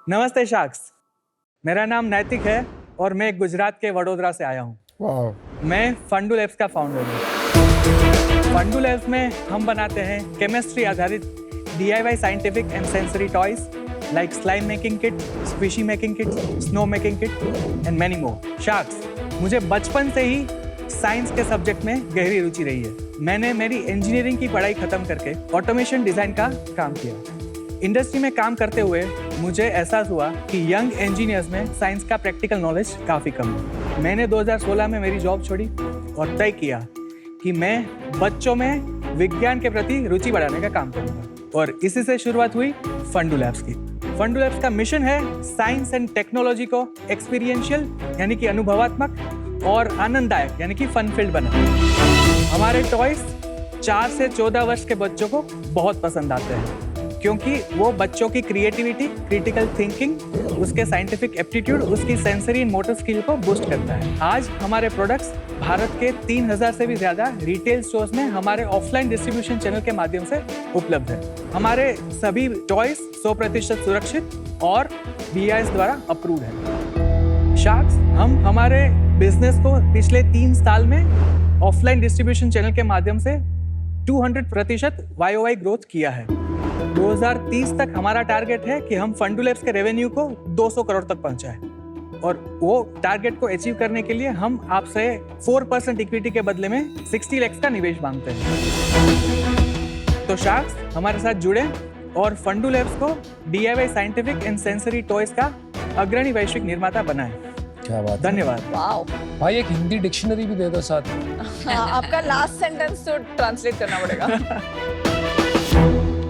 नमस्ते शाक्स, मेरा नाम नैतिक है और मैं गुजरात के वडोदरा से आया हूँ। मैं फंडू लैब्स का फाउंडर हूँ। फंडू लैब्स में हम बनाते हैं केमिस्ट्री आधारित DIY scientific and sensory toys like slime making kit, squishy making kit, snow making kit and many more. Sacks, मुझे बचपन से ही साइंस के सब्जेक्ट में गहरी रुचि रही है। मैंने मेरी इंजीनियरिंग की पढ़ाई खत्म करके ऑटोमेशन डिज़ाइन का काम किया। इंडस्ट्री में काम करते हुए मुझे एहसास हुआ कि यंग इंजीनियर्स में साइंस का प्रैक्टिकल नॉलेज काफ़ी कम है। मैंने 2016 में मेरी जॉब छोड़ी और तय किया कि मैं बच्चों में विज्ञान के प्रति रुचि बढ़ाने का काम करूँगा और इसी से शुरुआत हुई फंडू लैब्स की। फंडू लैब्स का मिशन है साइंस एंड टेक्नोलॉजी को एक्सपीरियंशियल यानी कि अनुभवात्मक और आनंददायक यानी कि फन फील्ड बनाना। हमारे टॉयज 4 से 14 वर्ष के बच्चों को बहुत पसंद आते हैं क्योंकि वो बच्चों की क्रिएटिविटी, क्रिटिकल थिंकिंग, उसके साइंटिफिक एप्टीट्यूड, उसकी सेंसरी एंड मोटर स्किल को बूस्ट करता है। आज हमारे प्रोडक्ट्स भारत के 3000 से भी ज़्यादा रिटेल स्टोर्स में हमारे ऑफलाइन डिस्ट्रीब्यूशन चैनल के माध्यम से उपलब्ध है। हमारे सभी टॉयज 100% सुरक्षित और BIS द्वारा अप्रूव्ड है। शाक्स, हम हमारे बिजनेस को पिछले 3 साल में ऑफलाइन डिस्ट्रीब्यूशन चैनल के माध्यम से 200% YOY ग्रोथ किया है। 2030 तक हमारा टारगेट है कि हम फंडू लैब्स के रेवेन्यू को 200 करोड़ तक पहुंचाएं और वो टारगेट को अचीव करने के लिए हम आपसे 4% इक्विटी के बदले में 60 लाख का निवेश मांगते हैं। तो शाक्स, हमारे साथ जुड़े और फंडू लैब्स को DIY scientific and sensory toys का अग्रणी वैश्विक निर्माता बनाएं। क्या बात, धन्यवाद। वाओ भाई एक हिंदी डिक्शनरी भी दे दो साथ में। आपका लास्ट सेंटेंस तो ट्रांसलेट करना पड़ेगा।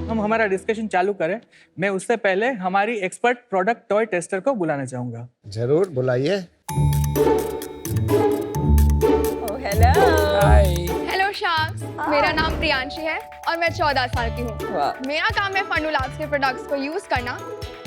हम हमारा डिस्कशन चालू करें, मैं उससे पहले हमारी एक्सपर्ट प्रोडक्ट टॉय टेस्टर को बुलाना चाहूंगा। जरूर बुलाइए। हेलो शाक्स, मेरा नाम प्रियांशी है और मैं 14 साल की हूँ। मेरा काम है फंडू लैब्स के प्रोडक्ट्स को यूज करना,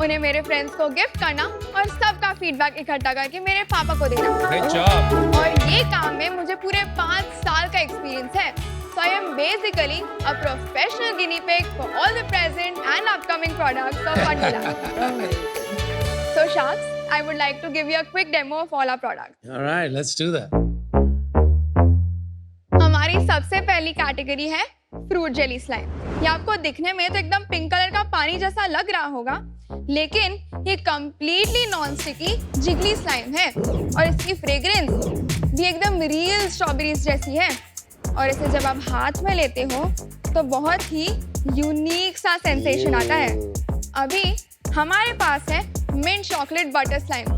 उन्हें मेरे फ्रेंड्स को गिफ्ट करना और सबका फीडबैक इकट्ठा करके मेरे पापा को देना। Great job. और ये काम में मुझे पूरे 5 साल का एक्सपीरियंस है। So I am basically a professional guinea pig for all the present and upcoming products of Fun Lab. So Sharks, I would like to give you a quick demo of all our products. All right, let's do that. हमारी सबसे पहली category है fruit jelly slime. ये आपको दिखने में तो एकदम पिंक कलर का पानी जैसा लग रहा होगा, लेकिन ये कंप्लीटली नॉन स्टिकी जिगली स्लाइम है और इसकी फ्रेग्रेंस भी एकदम रियल स्ट्रॉबेरीज जैसी है। और इसे जब आप हाथ में लेते हो तो बहुत ही यूनिक सा सेंसेशन आता है। अभी हमारे पास है मिंट चॉकलेट बटर स्लाइम।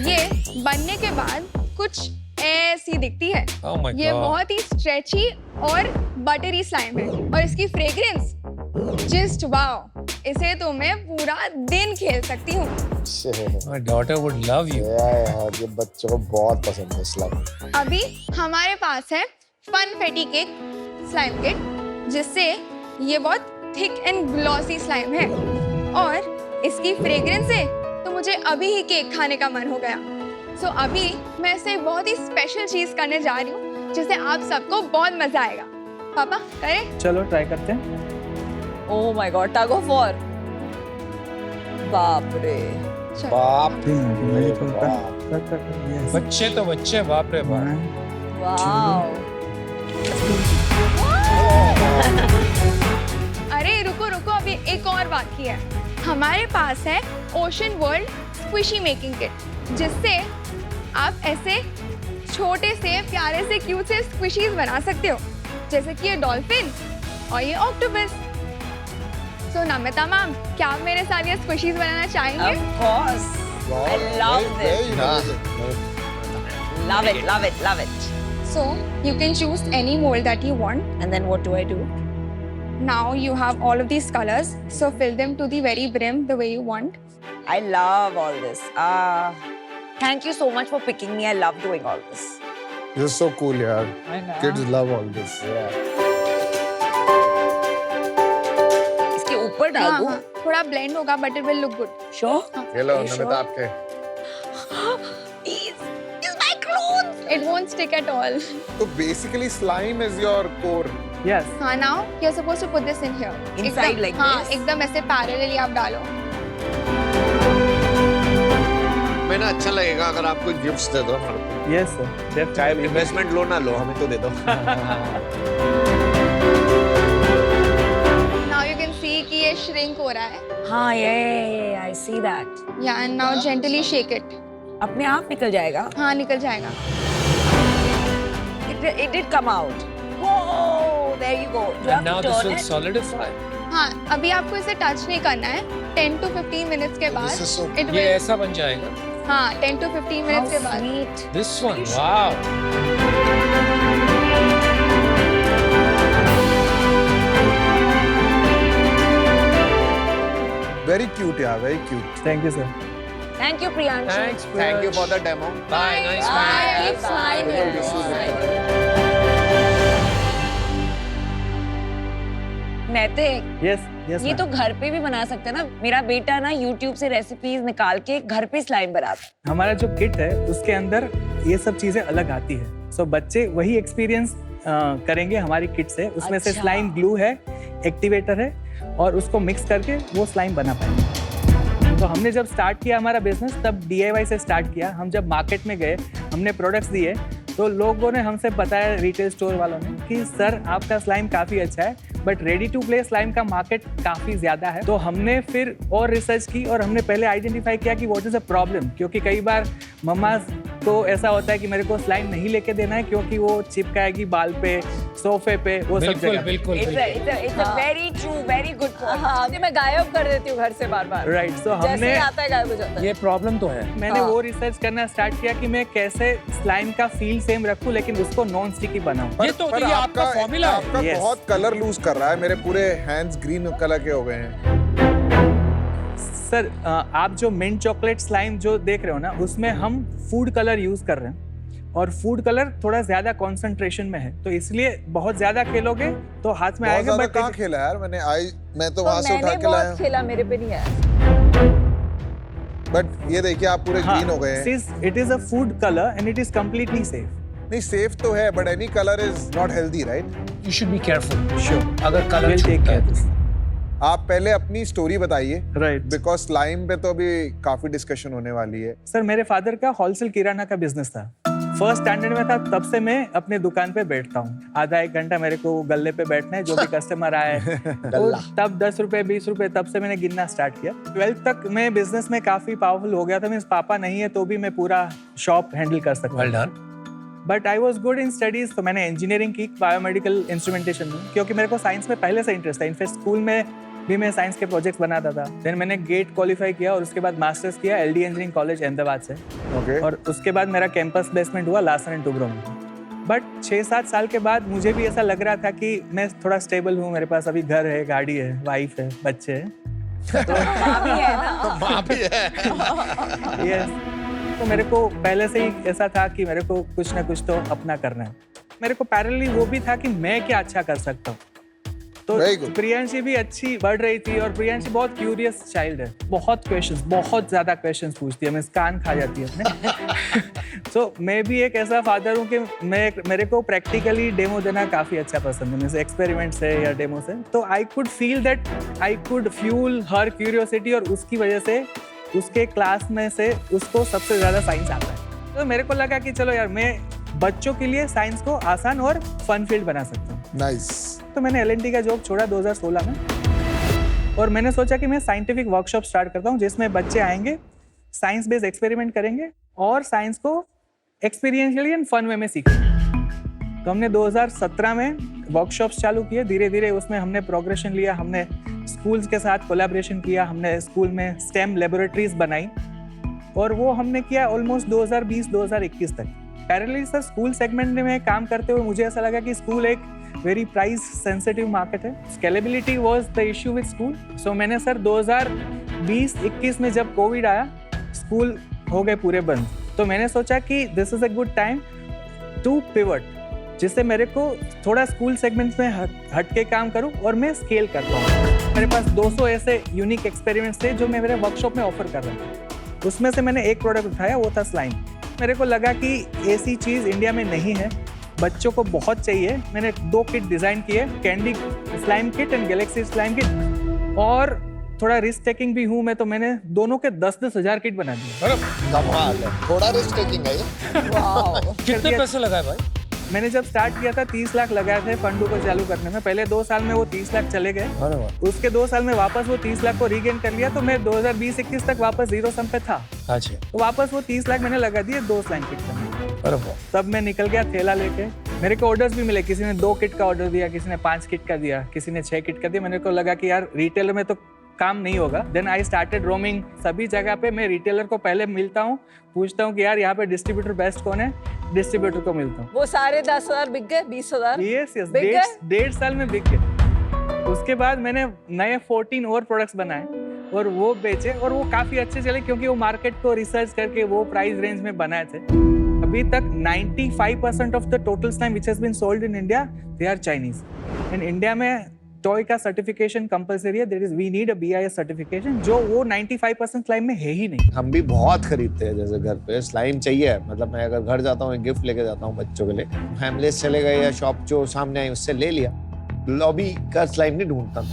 ये बनने के बाद कुछ ऐसी दिखती है। Oh my ये God. बहुत ही स्ट्रेची और बटरी स्लाइम है और इसकी फ्रेग्रेंस जस्ट वाओ, इसे तो मैं पूरा दिन खेल सकती हूँ। My daughter would love you. यार ये बच्चों को बहुत पसंद है स्लाइम। अभी हमारे पास है फन फेटी केक स्लाइम किट, जिससे ये बहुत थिक एंड ग्लॉसी स्लाइम है और इसकी फ्रेग्रेंस से तो मुझे अभी ही केक खाने का मन हो गया। सो अभी मैं इससे बहुत ही स्पेशल चीज करने जा रही हूँ जिससे आप सबको बहुत मजा आएगा। पापा करें? चलो ट्राई करते हैं। Oh my God, tug of war. बाप रे। चलो। बाप बच्चे तो बच्चे, बाप रे बाप। वाओ। अरे रुको रुको, अभी एक और बाकी है। हमारे पास है ocean world squishy making kit, जिससे आप ऐसे छोटे से प्यारे से क्यूट से स्क्विशीज बना सकते हो, जैसे कि ये डॉल्फिन और ये ऑक्टोपस। सो नमिता मैम, क्या आप मेरे साथ ये स्क्विशीज बनाना चाहेंगे? Of course. I love this. Love it, love it, love it. So you can choose any mold that you want. And then what do I do? Now you have all of these colors, so fill them to the very brim the way you want. I love all this. Thank you so much for picking me. I love doing all this. This is so cool यार। I know. Kids love all this. इसके ऊपर डाल दूं? हाँ, थोड़ा blend होगा, but it will look good. Sure. Hello You sure? Namita आपके। These my clothes. It won't stick at all. तो basically slime is your core. Yes. हाँ, now you're supposed to put this in here. Inside like हाँ, this? एकदम ऐसे parallelly आप डालो। हमें ना अच्छा लगेगा अगर आप कोई गिफ्ट्स दे दो हमारे को। यस सर, चाहे इन्वेस्टमेंट लो ना लो, हमें तो दे दो। Now you can see कि ये shrink हो रहा है. हाँ, ये I see that. Yeah, and now gently shake it. अपने आप निकल जाएगा. हाँ, निकल जाएगा. It did come out. Whoa, there you go. You have And now to this turn will it. solidify. हाँ, अभी आपको इसे टच नहीं करना है. 10 to 15 minutes के बाद This is so- it ये will. ऐसा बन जाएगा. हाँ, 10 to 15 How minutes के बाद. sweet. This one, wow. Very cute, yeah, very cute. Thank you sir. Thank you, Priyanshu. Thanks, Thank you Priyansh. for the demo. Bye, nice Bye. meeting you. Keep smiling. Keep smiling. नैतिक, yes ये तो घर पे भी बना सकते हैं ना. मेरा बेटा ना YouTube से रेसिपीज निकाल के घर पे स्लाइम बनाता है. हमारा जो किट है उसके अंदर ये सब चीजें अलग आती है. सो बच्चे वही एक्सपीरियंस करेंगे हमारी किट से. उसमें से अच्छा। स्लाइम ग्लू है, एक्टिवेटर है और उसको मिक्स करके वो स्लाइम बना पाएंगे. तो हमने जब स्टार्ट किया हमारा बिजनेस तब DIY से स्टार्ट किया. हम जब मार्केट में गए, हमने प्रोडक्ट्स दिए तो लोगों ने हमसे बताया, रिटेल स्टोर वालों ने, कि सर आपका स्लाइम काफ़ी अच्छा है but ready to play slime का मार्केट काफ़ी ज़्यादा है. तो हमने फिर और रिसर्च की और हमने पहले आइडेंटिफाई किया कि व्हाट इज़ अ प्रॉब्लम. क्योंकि कई बार मम्मा को ऐसा होता है कि मेरे को स्लाइम नहीं लेके देना है क्योंकि वो चिपकाएगी बाल पे, सोफे पे, वो सब बिल्कुल, जगह. बिल्कुल, It's बिल्कुल. a very true, very good point. हाँ, मैं गायब कर देती हूँ घर से बार-बार. राइट. सो जैसे हमने ही आता है गायब हो जाता है. ये प्रॉब्लम तो है. मैंने हाँ। वो रिसर्च करना स्टार्ट किया कि मैं कैसे स्लाइम का फील सेम रखूं लेकिन उसको नॉन स्टिकी बनाऊं. ये तो ये आपका फॉर्मूला है. आपका Yes. बहुत कलर लूज कर रहा है. मेरे पूरे हैंड्स ग्रीन कलर के हो गए हैं. सर आप जो मिंट चॉकलेट स्लाइम जो देख रहे हो ना, उसमें हम फूड कलर यूज कर रहे हैं और फूड कलर थोड़ा ज्यादा कंसंट्रेशन में है तो इसलिए बहुत ज्यादा खेलोगे तो हाथ में बहुत आएगा. ज्यादा बट कहाँ खेला यार मैंने. मैं तो तो वहां से उठा मैंने के लाया. बहुत खेला, मेरे पे नहीं आया. बट ये देखिए आप पूरे ग्रीन हो गए हैं. It is a food colour and it is completely safe. नहीं सेफ तो है but any colour is not healthy right. You should be careful. Sure. अगर कलर We'll take छूटता care है of this. आप पहले अपनी स्टोरी बताइए. राइट. बिकॉज स्लाइम पे तो अभी काफी डिस्कशन होने वाली है. सर मेरे फादर का होलसेल किराना का बिजनेस था. फर्स्ट स्टैंडर्ड में था तब से मैं अपने दुकान पे बैठता हूँ. आधा एक घंटा मेरे को गल्ले पे बैठना है. जो भी कस्टमर आए तो तब 10 रुपए 20 रुपए तब से मैंने गिनना स्टार्ट किया. 12th तक मैं बिजनेस में काफी पावरफुल हो गया था. मीन्स पापा नहीं है तो भी मैं पूरा शॉप हैंडल कर सकता Well हूँ. done. But I was good in studies. तो मैंने इंजीनियरिंग की बायोमेडिकल इंस्ट्रूमेंटेशन में क्योंकि मेरे को साइंस में पहले से इंटरेस्ट था. इनफैक्ट स्कूल में भी मैं साइंस के प्रोजेक्ट्स बनाता था. देन मैंने गेट क्वालिफाई किया और उसके बाद मास्टर्स किया LD इंजीनियरिंग कॉलेज अहमदाबाद से. ओके. और उसके बाद मेरा कैंपस प्लेसमेंट हुआ लार्सन एंड टुब्रो में. बट 6-7 साल के बाद मुझे भी ऐसा लग रहा था कि मैं थोड़ा स्टेबल हूँ. मेरे पास अभी घर है, गाड़ी है, वाइफ है, बच्चे हैं. माँ भी है. Yes. तो मेरे को पहले से ही ऐसा था कि मेरे को कुछ ना कुछ तो अपना करना है. मेरे को पैरेलली वो भी था कि मैं क्या अच्छा कर सकता हूँ. तो Very good. प्रियांशी भी अच्छी बढ़ रही थी और प्रियांशी बहुत क्यूरियस चाइल्ड है. बहुत क्वेश्चंस, बहुत ज्यादा क्वेश्चंस पूछती है. मैं कान खा जाती है अपने. तो मैं भी एक ऐसा फादर हूँ कि मेरे को प्रैक्टिकली डेमो देना काफी अच्छा पसंद है. जैसे एक्सपेरिमेंट से या डेमो से. तो I could feel that I could fuel her curiosity और उसकी वजह से उसके क्लास में से उसको सबसे ज्यादा साइंस आता है. तो मेरे को लगा कि चलो यार मैं बच्चों के लिए साइंस को आसान और फन फील्ड बना सकता हूँ. नाइस. तो मैंने L&T का जॉब छोड़ा 2016 में और मैंने सोचा कि मैं साइंटिफिक वर्कशॉप स्टार्ट करता हूँ जिसमें बच्चे आएंगे, साइंस बेस्ड एक्सपेरिमेंट करेंगे और साइंस को एक्सपीरियंशियली एंड फन वे में सीखेंगे. तो हमने 2017 में वर्कशॉप्स चालू किए. धीरे धीरे उसमें हमने प्रोग्रेशन लिया. हमने स्कूल्स के साथ कोलैबोरेशन किया. हमने स्कूल में स्टेम लेबोरेटरीज बनाई और वो हमने किया ऑलमोस्ट 2020-2021 तक. पैरेलली सर स्कूल सेगमेंट में काम करते हुए मुझे ऐसा लगा कि स्कूल एक वेरी प्राइस सेंसिटिव मार्केट है. Scalability was the issue with school. So मैंने सर 2020-21 में जब कोविड आया, स्कूल हो गए पूरे बंद. तो मैंने सोचा कि this is a good time to pivot, जिससे मेरे को थोड़ा स्कूल सेगमेंट्स में हट के काम करूं और मैं स्केल कर पाऊँ. मेरे पास 200 ऐसे यूनिक एक्सपेरिमेंट्स थे जो मैं मेरे वर्कशॉप में ऑफर कर रहा था. उसमें से मैंने एक प्रोडक्ट उठाया, वो था स्लाइम. मेरे को लगा कि ऐसी चीज़ इंडिया में नहीं है, बच्चों को बहुत चाहिए. मैंने 2 किट डिज़ाइन किए, candy slime kit and Galaxy slime kit. और थोड़ा रिस्क टेकिंग भी हूँ मैं, तो मैंने दोनों के 10-10 हजार किट बना दिए। कमाल है, थोड़ा रिस्क टेकिंग है ये। वाओ कितने पैसे लगाए भाई? मैंने जब स्टार्ट किया था 30 लाख लगाए थे फंडू को चालू करने में। पहले 2 साल में वो 30 लाख चले गए, अरे वाह। उसके 2 साल में वापस वो 30 लाख को रीगेन कर लिया, तो मैं 2020-21 तक वापस जीरो सम पे था। अच्छा, तो वापस वो 30 लाख मैंने लगा दिए 2 स्लाइम किट में। अरे वाह। तब मैं निकल गया थैला लेके। मेरे को ऑर्डर्स भी मिले, किसी ने 2 किट का ऑर्डर दिया, किसी ने 5 किट का दिया, किसी ने 6 किट का दिया। मेरे को लगा कि यार रिटेलर में तो काम नहीं होगा। देन आई स्टार्टेड रोमिंग सभी जगह पे। मैं रिटेलर को पहले मिलता हूँ, पूछता हूँ कि यार यहाँ पे डिस्ट्रीब्यूटर बेस्ट कौन है, डिस्ट्रीब्यूटर को मिलता हूँ। वो सारे 10,000 बिक गए, 20,000 यस यस, बिक गए? 1.5 साल में बिक गए। उसके बाद मैंने नए 14 और प्रोडक्ट्स बनाए और वो बेचे, और वो काफी अच्छे चले क्योंकि वो मार्केट को रिसर्च करके वो प्राइस रेंज में बनाए थे। अभी तक 95% of the total slime which has been sold in India they are Chinese. In India में टॉय का सर्टिफिकेशन कंपलसरी है, that is we need a BIS certification, जो वो 95% स्लाइम में है ही नहीं। हम भी बहुत खरीदते हैं, जैसे घर पे स्लाइम चाहिए, मतलब मैं अगर घर जाता हूँ एक गिफ्ट लेके जाता हूँ बच्चों के लिए, फैमिलीज चले गए या शॉप जो सामने आई उससे ले लिया, लॉबी का स्लाइम नहीं ढूंढता।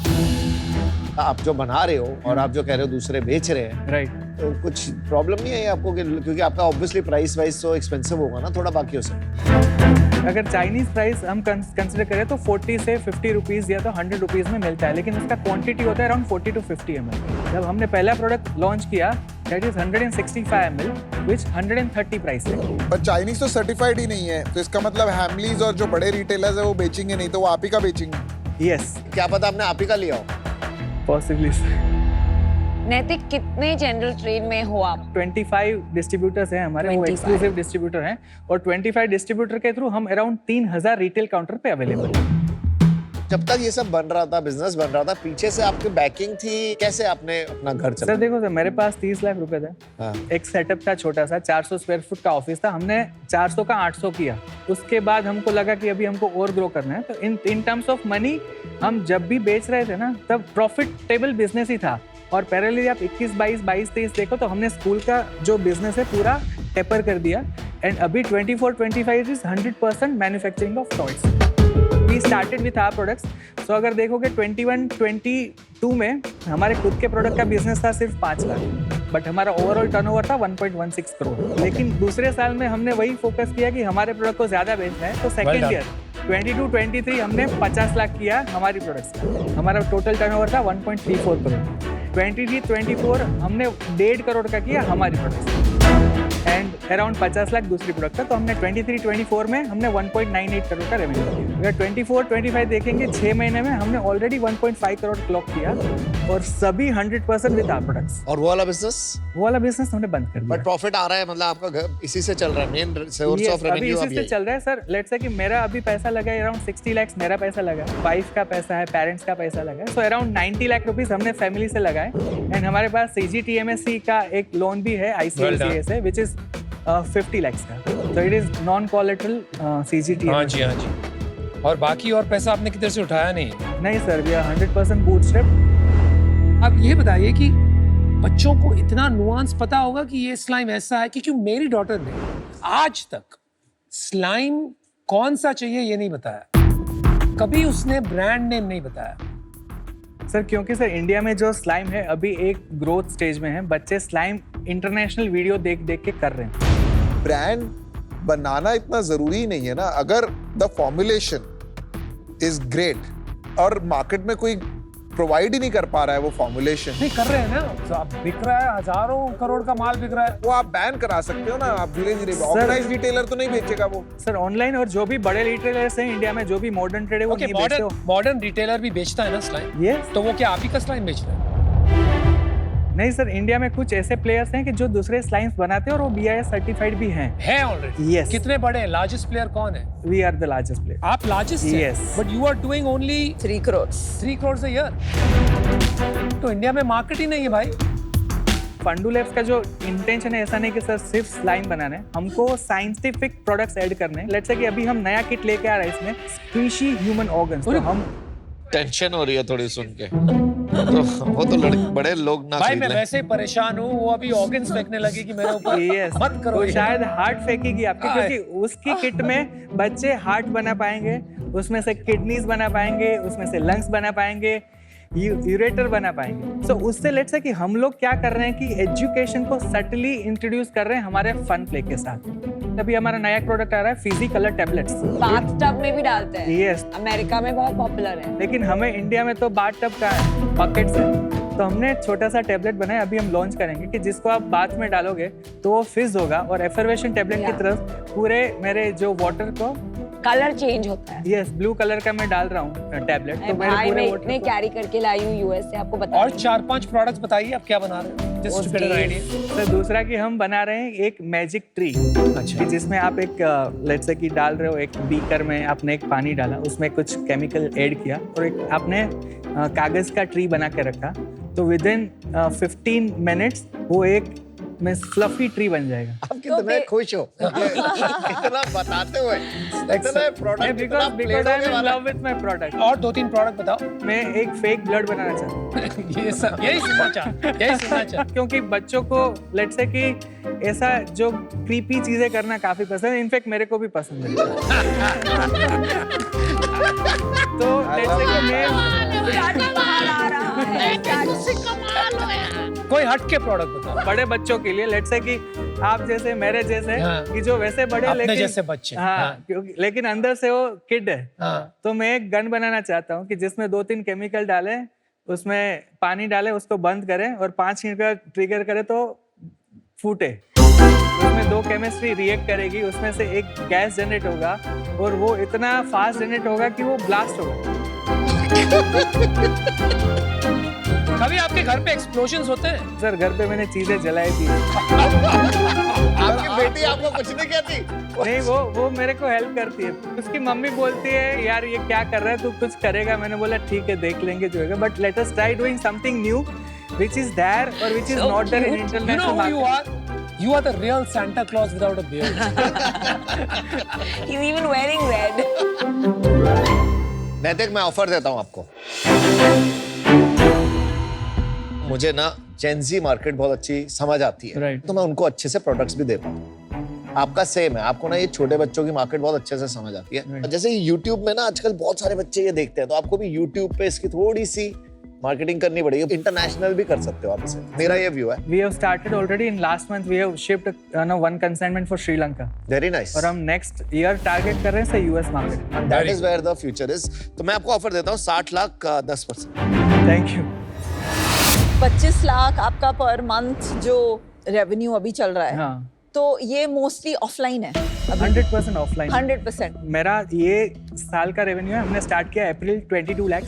आप जो बना रहे हो और आप जो कह रहे हो दूसरे बेच रहे हैं, राइट, तो कुछ प्रॉब्लम नहीं है आपको क्योंकि आपका ऑब्वियसली प्राइस वाइज तो एक्सपेंसिव होगा ना थोड़ा बाकियों से। अगर चाइनीज प्राइस हम कंसिडर करें तो 40 से 50 रुपीज या तो 100 रुपीज में मिलता है, लेकिन उसका क्वांटिटी होता है अराउंड 40 to 50 ml। जब हमने पहला प्रोडक्ट लॉन्च किया that is 165 ml which 130 price है। पर चाइनीज तो सर्टिफाइड ही नहीं है, तो इसका मतलब हैमलीज और जो बड़े रिटेलर्स है वो बेचेंगे नहीं, तो वो आप ही का बेचेंगे। यस, क्या पता आपने आप ही का लिया हो। पॉसिबली। नैतिक, कितने जनरल ट्रेड में हो आप? 25 डिस्ट्रीब्यूटर्स हैं हमारे, वो 25 एक्सक्लूसिव डिस्ट्रीब्यूटर हैं, और 25 डिस्ट्रीब्यूटर के थ्रू हम अराउंड 3000 रिटेल काउंटर पे अवेलेबल हैं। जब तक ये सब बन रहा था, बिजनेस बन रहा था, पीछे से आपकी बैकिंग थी, कैसे आपने अपना घर चलाया? सर देखो सर, मेरे पास 30 लाख रुपए थे। हाँ। एक सेटअप था छोटा सा, 400 स्क्वायर फुट का ऑफिस था, हमने 400 का 800 किया। उसके बाद हमको लगा कि अभी हमको और ग्रो करना है, तो इन टर्म्स ऑफ मनी हम जब भी बेच रहे थे ना, तब प्रॉफिटेबल बिजनेस ही था। और पैरेलली आप 21, 22, 23 देखो तो हमने स्कूल का जो बिजनेस है पूरा टेपर कर दिया, एंड अभी 24-25 is 100% manufacturing of toys. We started with our products. So अगर देखोगे 21-22 में हमारे खुद के प्रोडक्ट का बिजनेस था सिर्फ 5 लाख, बट हमारा ओवरऑल टर्नओवर था 1.16 करोड़। लेकिन दूसरे साल में हमने वही फोकस किया कि हमारे प्रोडक्ट को ज्यादा बेचना है, तो सेकेंड ईयर 22-23 हमने 50 लाख किया हमारी प्रोडक्ट्स का। हमारा टोटल टर्नओवर था 1.34 करोड़। 23-24 हमने 1.5 करोड़ का किया हमारी प्रोडक्ट्स, एंड अराउंड 50 लाख दूसरी प्रोडक्ट का। तो हमने 23-24 में हमने 1.98 करोड़ का रेवेन्यू किया। अगर 24-25 देखेंगे 6 महीने में हमने ऑलरेडी 1.5 करोड़ क्लॉक किया, और सभी 100% विद आवर प्रोडक्ट्स। और वो वाला बिजनेस? वो वाला बिजनेस हमने बंद कर दिया। बट प्रॉफिट आ रहा है, मतलब आपका घर इसी से चल रहा है, main source Yes, of revenue अभी इसी से चल रहा है सर। लेट्स से कि मेरा अभी पैसा लगा है अराउंड 60 लाख, मेरा पैसा लगा, वाइफ का पैसा है, पेरेंट्स का पैसा लगा, सो अराउंड 90 लाख रुपीस हमने फैमिली से लगाए। एंड हमारे पास CGTMSE का एक लोन भी है ICICI से, विच इज 50 लाख का। तो it is non collateral CGTMSE। हाँ जी, हाँ जी। और बाकी और पैसा आपने किधर से उठाया? नहीं सर, वी आर 100% बूटस्ट्रैप। अब ये बताइए कि बच्चों को इतना नुआंस पता होगा कि ये स्लाइम ऐसा है, क्योंकि मेरी डॉटर ने आज तक स्लाइम कौन सा चाहिए ये नहीं बताया, कभी उसने ब्रांड नेम नहीं बताया। सर क्योंकि सर इंडिया में जो स्लाइम है अभी एक ग्रोथ स्टेज में है, बच्चे स्लाइम इंटरनेशनल वीडियो देख देख के कर रहे हैं। ब्रांड बनाना इतना जरूरी नहीं है ना, अगर द फॉर्मुलेशन इज ग्रेट और मार्केट में कोई प्रोवाइड ही नहीं कर पा रहा है वो फॉर्मुलेशन। नहीं कर रहे हैं ना, तो अब बिक रहा है, हजारों करोड़ का माल बिक रहा है। वो आप बैन करा सकते हो ना, आप धीरे धीरे। ऑर्गेनाइज्ड रिटेलर तो नहीं बेचेगा वो। सर ऑनलाइन और जो भी बड़े रिटेलर्स हैं इंडिया में, जो भी मॉडर्न ट्रेड है वो नहीं बेचते हो। मॉडर्न रिटेलर भी बेचता है ना स्लाइम? यस। तो वो क्या आप ही का स्लाइम बेच रहे हैं? नहीं सर, इंडिया में कुछ ऐसे प्लेयर्स हैं कि जो दूसरे स्लाइम्स बनाते हैं और वो BIS सर्टिफाइड भी हैं। है ऑलरेडी? यस। कितने बड़े हैं? लार्जेस्ट प्लेयर कौन है? We are the largest player. आप लार्जेस्ट हैं? Yes. But you are doing only 3 crores 3 crores a year। तो इंडिया में मार्केट ही नहीं है भाई। फंडू लैब्स का जो इंटेंशन है ऐसा नहीं कि सर सिर्फ स्लाइम बनाना है, हमको साइंटिफिक प्रोडक्ट्स ऐड करने हैं। लेट्स से कि अभी हम नया किट लेके आ रहे हैं, इसमें स्क्वीशी ह्यूमन ऑर्गन्स। तो हम टेंशन हो रही है थोड़ी सुन के, तो वो तो बड़े लोग ना भाई खरीद मैं लें। वैसे ही परेशान हूँ, वो अभी ऑर्गन्स फेंकने लगी कि मेरे ऊपर यस, मत करो वो ये। शायद हार्ट फेंकेगी आपके, क्योंकि उसकी किट में बच्चे हार्ट बना पाएंगे, उसमें से किडनीज बना पाएंगे, उसमें से लंग्स बना पाएंगे, यूरेटर बना पाएंगे। सो उससे लेट्स से कि हम लोग क्या कर रहे हैं कि एजुकेशन को सटली इंट्रोड्यूस कर रहे हैं हमारे फन प्ले के साथ। अभी हमारा नया प्रोडक्ट आ रहा है फिजी कलर टैबलेट्स। बाथटब में भी डालते हैं। यस, अमेरिका में बहुत पॉपुलर है। लेकिन हमें इंडिया में तो बाथ टब का बकेट्स है, तो हमने एक छोटा सा टैबलेट बनाया, अभी हम लॉन्च करेंगे कि जिसको आप बाथ में डालोगे तो वो फिज होगा और एफर्वेशन टैबलेट की तरफ पूरे मेरे जो वाटर को कलर चेंज होता है। यस, ब्लू कलर का मैं डाल रहा हूँ टैबलेट, तो मेरे भाई पूरे मैं water इतने को- कैरी करके लाई हूँ यूएस से, आपको बता और 4-5 प्रोडक्ट्स बताइए आप क्या बना रहे हैं, just to get an idea. तो दूसरा कि हम बना रहे हैं एक मैजिक ट्री, अच्छा। जिसमें आप एक लेट्स से कि डाल रहे हो एक बीकर में, आपने एक पानी डाला, उसमें कुछ केमिकल ऐड किया और एक आपने कागज का ट्री बना के रखा, तो विद इन 15 मिनट्स वो एक में फ्लफी ट्री बन जाएगा। आप कितने खुश हो इतना बताते हुए, इतना product, because I am in love with my product. और 2-3 प्रोडक्ट बताओ। मैं एक फेक ब्लड बनाना चाहता हूँ। ये सब यही सुनना चाहता। क्योंकि बच्चों को लेट्स से कि ऐसा जो क्रीपी चीजें करना काफी पसंद है, इनफैक्ट मेरे को भी पसंद है। तो लेट्स से कि मैं बाहर आ रहा है। कोई हटके प्रोडक्ट बताओ। बड़े बच्चों के लिए लेट्स से कि आप जैसे मेरे जैसे हाँ। कि जो वैसे बड़े अपने लेकिन जैसे बच्चे। हाँ, हाँ। क्योंकि लेकिन अंदर से वो किड है। हाँ। तो मैं एक गन बनाना चाहता हूँ कि जिसमें 2-3 केमिकल डालें, उसमें पानी डालें, उसको बंद करें और 5 मिनट का ट्रिगर करें तो फूटे। उसमें 2 केमिस्ट्री रिएक्ट करेगी, उसमें से एक गैस जनरेट होगा और वो इतना फास्ट जनरेट होगा कि वो ब्लास्ट होगा। कभी आपके घर पे एक्सप्लोजन्स होते हैं? सर घर पे मैंने चीजें जलाई थी। आपकी बेटी आपको कुछ नहीं कहती? नहीं, वो मेरे को हेल्प करती है। उसकी मम्मी बोलती है यार ये क्या कर रहा है, तू कुछ करेगा? मैंने बोला ठीक है देख लेंगे जो होगा, but let us try doing something new which is there or which is not there in You international know who you market. are? You are the real Santa Claus without a beard. He's even wearing red. नैतिक, मैं offer देता हूँ आपको। मुझे ना Gen Z market बहुत अच्छी समझ आती है, Right. तो मैं उनको अच्छे से प्रोडक्ट्स भी देता हूँ। आपका सेम है, आपको ना ये छोटे बच्चों की मार्केट बहुत अच्छे से समझ आती है। Right. जैसे YouTube में ना आजकल बहुत सारे बच्चे ये देखते हैं, तो आपको भी YouTube पे इसकी थोड़ी सी मार्केटिंग करनी पड़ेगी। इंटरनेशनल भी कर सकते हो आप इसे, मेरा ये व्यू है। We have started already in last month. We have shipped one consignment for Sri Lanka. Very nice. और हम नेक्स्ट ईयर टारगेट कर रहे हैं US market. That is where the future is. तो मैं आपको ऑफर देता हूँ 60 लाख का 10%। Thank you. 25 लाख आपका पर मंथ जो रेवेन्यू अभी चल रहा है, हाँ, तो ये मोस्टली ऑफलाइन है। 100% ऑफलाइन। 100%। मेरा ये साल का रेवेन्यू है, हमने स्टार्ट किया अप्रैल 22 लाख,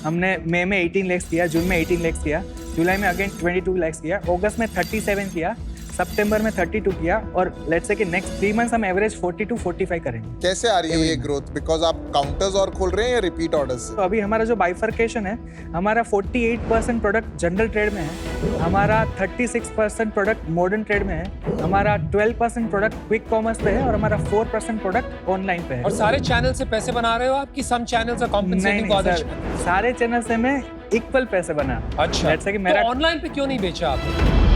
हमने मई में 18 लाख किया, जून में 18 लाख किया, जुलाई में अगेन 22 लाख किया, अगस्त में 37 किया, सितंबर में 32 किया और लेट्स से कि नेक्स्ट 3 मंथ्स हम एवरेज 40 to 45 करेंगे। कैसे आ रही है ये ग्रोथ? बिकॉज आप काउंटर्स और खोल रहे हैं या रिपीट ऑर्डर्स? तो अभी हमारा जो बाइफर्केशन है, हमारा 48% प्रोडक्ट जनरल ट्रेड में है, हमारा 36% प्रोडक्ट मॉडर्न ट्रेड में है, हमारा 12% प्रोडक्ट क्विक कॉमर्स पे है और हमारा 4% प्रोडक्ट ऑनलाइन पे है। और सारे चैनल से पैसे बना रहे हो आप कि some channels are compensating for sir, सारे चैनल से मैं इक्वल पैसे बना। अच्छा, Let's say कि मेरा तो ऑनलाइन पे क्यों नहीं बेचा आपने?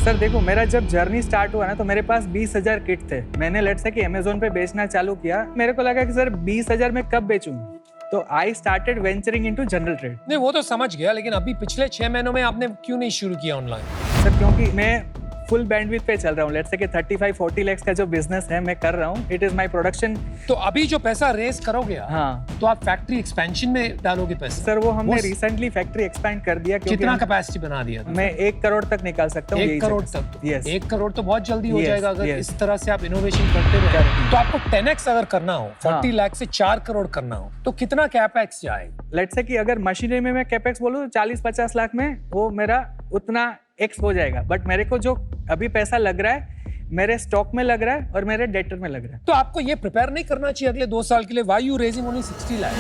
सर देखो, मेरा जब जर्नी स्टार्ट हुआ ना तो मेरे पास 20,000 किट थे। मैंने लेट्स से कि अमेज़न पे बेचना चालू किया, मेरे को लगा कि सर 20,000 में कब बेचूंगा, तो I started venturing into general trade. नहीं वो तो समझ गया, लेकिन अभी पिछले 6 महीनों में आपने क्यों नहीं शुरू किया ऑनलाइन? सर क्योंकि मैं फुल बैंडविड्थ पे चल रहा हूँ, लेट्स से कि 35-40 लाख का जो बिजनेस है मैं कर रहा हूँ, इट इज माय प्रोडक्शन। तो अभी जो पैसा रेज करोगे आप, हाँ तो आप फैक्ट्री एक्सपेंशन में डालोगे पैसा? सर, वो हमने वो- रिसेंटली फैक्ट्री एक्सपैंड कर दिया क्योंकि कितना कैपेसिटी बना दिया था? मैं 1 करोड़ तक निकाल सकता हूँ। 1 करोड़ तक? यस। 1 करोड़ तो बहुत जल्दी हो Yes, जाएगा अगर yes. इस तरह से आप इनोवेशन करते रहे। Correct. तो आपको 10x अगर करना हो, 40 हाँ. लाख से 4 करोड़ करना हो, तो कितना कैपेक्स जाएगा? लेट्स से कि अगर मशीनरी में मैं कैपेक्स बोलूँ तो 40-50 लाख में वो मेरा उतना एक्स हो जाएगा, बट मेरे को जो अभी पैसा लग रहा है मेरे स्टॉक में लग रहा है और मेरे डेटर में लग रहा है। तो आपको ये प्रिपेयर नहीं करना चाहिए अगले 2 साल के लिए? Why you raising only 60 lakh?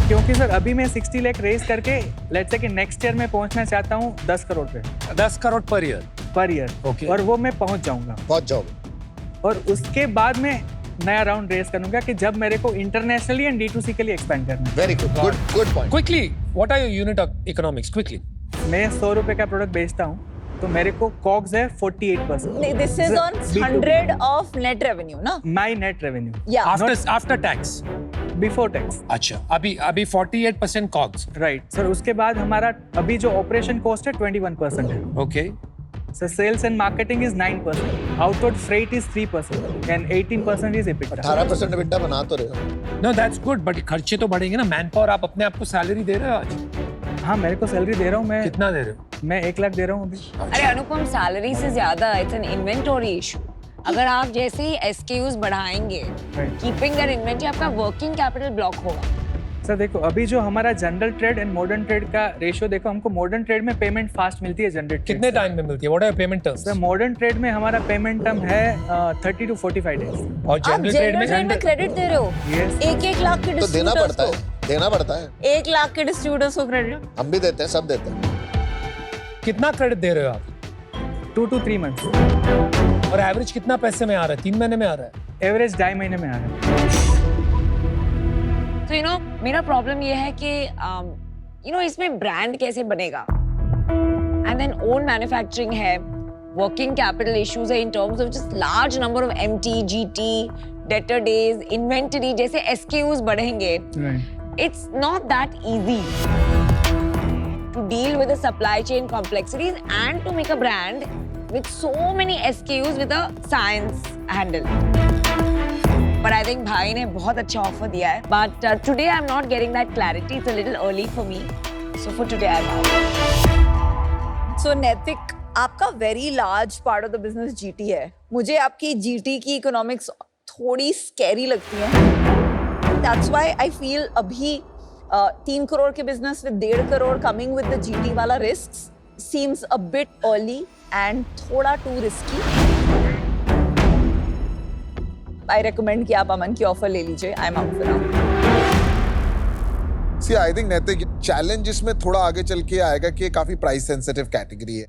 क्योंकि सर अभी मैं 60 लाख रेज करके लेट्स से कि नेक्स्ट ईयर में पहुंचना चाहता हूँ 10 करोड़ पे 10 crore per year? Per year. Okay. और वो मैं पहुंच जाऊंगा पहुंच जाओगे। और उसके बाद में नया राउंड रेस करूंगा कि जब मेरे को इंटरनेशनली एंड D2C के लिए एक्सपेंड करना है। Very good, good point. Quickly, what are your unit of economics? Quickly. मैं 100 रुपए का प्रोडक्ट बेचता हूँ तो मेरे को कॉग्स है 48%। नहीं, this is on 100 of net revenue ना? माय नेट रेवेन्यू या आफ्टर टैक्स? Before tax. अच्छा, अभी 48% कॉग्स। राइट सर, उसके बाद हमारा अभी जो ऑपरेशन कॉस्ट है 21% है। Okay. So sales and marketing is 9%, outward freight is 3%, and 18% is EBITDA. 18% EBITDA बना तो रहे हो। नो दैट्स गुड, बट खर्चे तो बढ़ेंगे ना। मैन पावर आप अपने आप को सैलरी दे रहे हो आज? हाँ, मेरे को सैलरी दे रहा हूँ मैं। कितना दे रहे हो? मैं 1 लाख दे रहा हूँ अभी। अरे अनुपम, सैलरी से ज्यादा इट्स एन इन्वेंटरी इशू। अगर आप जैसे ही SKUs बढ़ाएंगे, कीपिंग दैट इन्वेंटरी, आपका वर्किंग कैपिटल ब्लॉक होगा। सर देखो, अभी जो हमारा general trade and modern trade का रेशियो देखो, हमको मॉडर्न ट्रेड में पेमेंट फास्ट मिलती है जनरल ट्रेड। कितने टाइम में मिलती है? What are payment terms? Sir modern trade में हमारा पेमेंट टर्म है 30 to 45 डेज। और जनरल ट्रेड में क्रेडिट दे रहे हो? Yes. 1 लाख के तो देना डिस्ट्रीब्यूटर्स पड़ता को, है, देना पड़ता है। 1 लाख के डिस्ट्रीब्यूटर्स को क्रेडिट। हम भी देते हैं, सब देते हैं। कितना क्रेडिट दे रहे हो आप? 2 to 3 months। और एवरेज कितना पैसे में आ रहा है? 3 महीने में आ रहा है? एवरेज 2.5 महीने में आ रहा है। तो मेरा प्रॉब्लम ये है कि इसमें ब्रांड कैसे बनेगा, एंड देन ओन मैन्युफैक्चरिंग है, वर्किंग कैपिटल इश्यूज है in terms of just large number of MT, GT, debtor days, inventory, जैसे SKUs बढ़ेंगे। It's not that easy to deal with the supply chain complexities and to make a brand with so many SKUs with a science handle. But I think भाई ने बहुत अच्छा offer दिया है। But today I'm not getting that clarity. It's a little early for me. So for today I'm out. So नैतिक, आपका very large part of the business GT है। मुझे आपकी GT की इकोनॉमिक्स थोड़ी स्कैरी लगती है। That's why I feel अभी 3 करोड़ के business with 1.5 crore coming with the GT वाला risk seems a bit early and थोड़ा too risky. I recommend कि आप अमन की ऑफर ले लीजिए। I'm out for now. See, I think नैतिक चैलेंज इसमें थोड़ा आगे चल के आएगा कि ये काफी प्राइस सेंसिटिव कैटेगरी है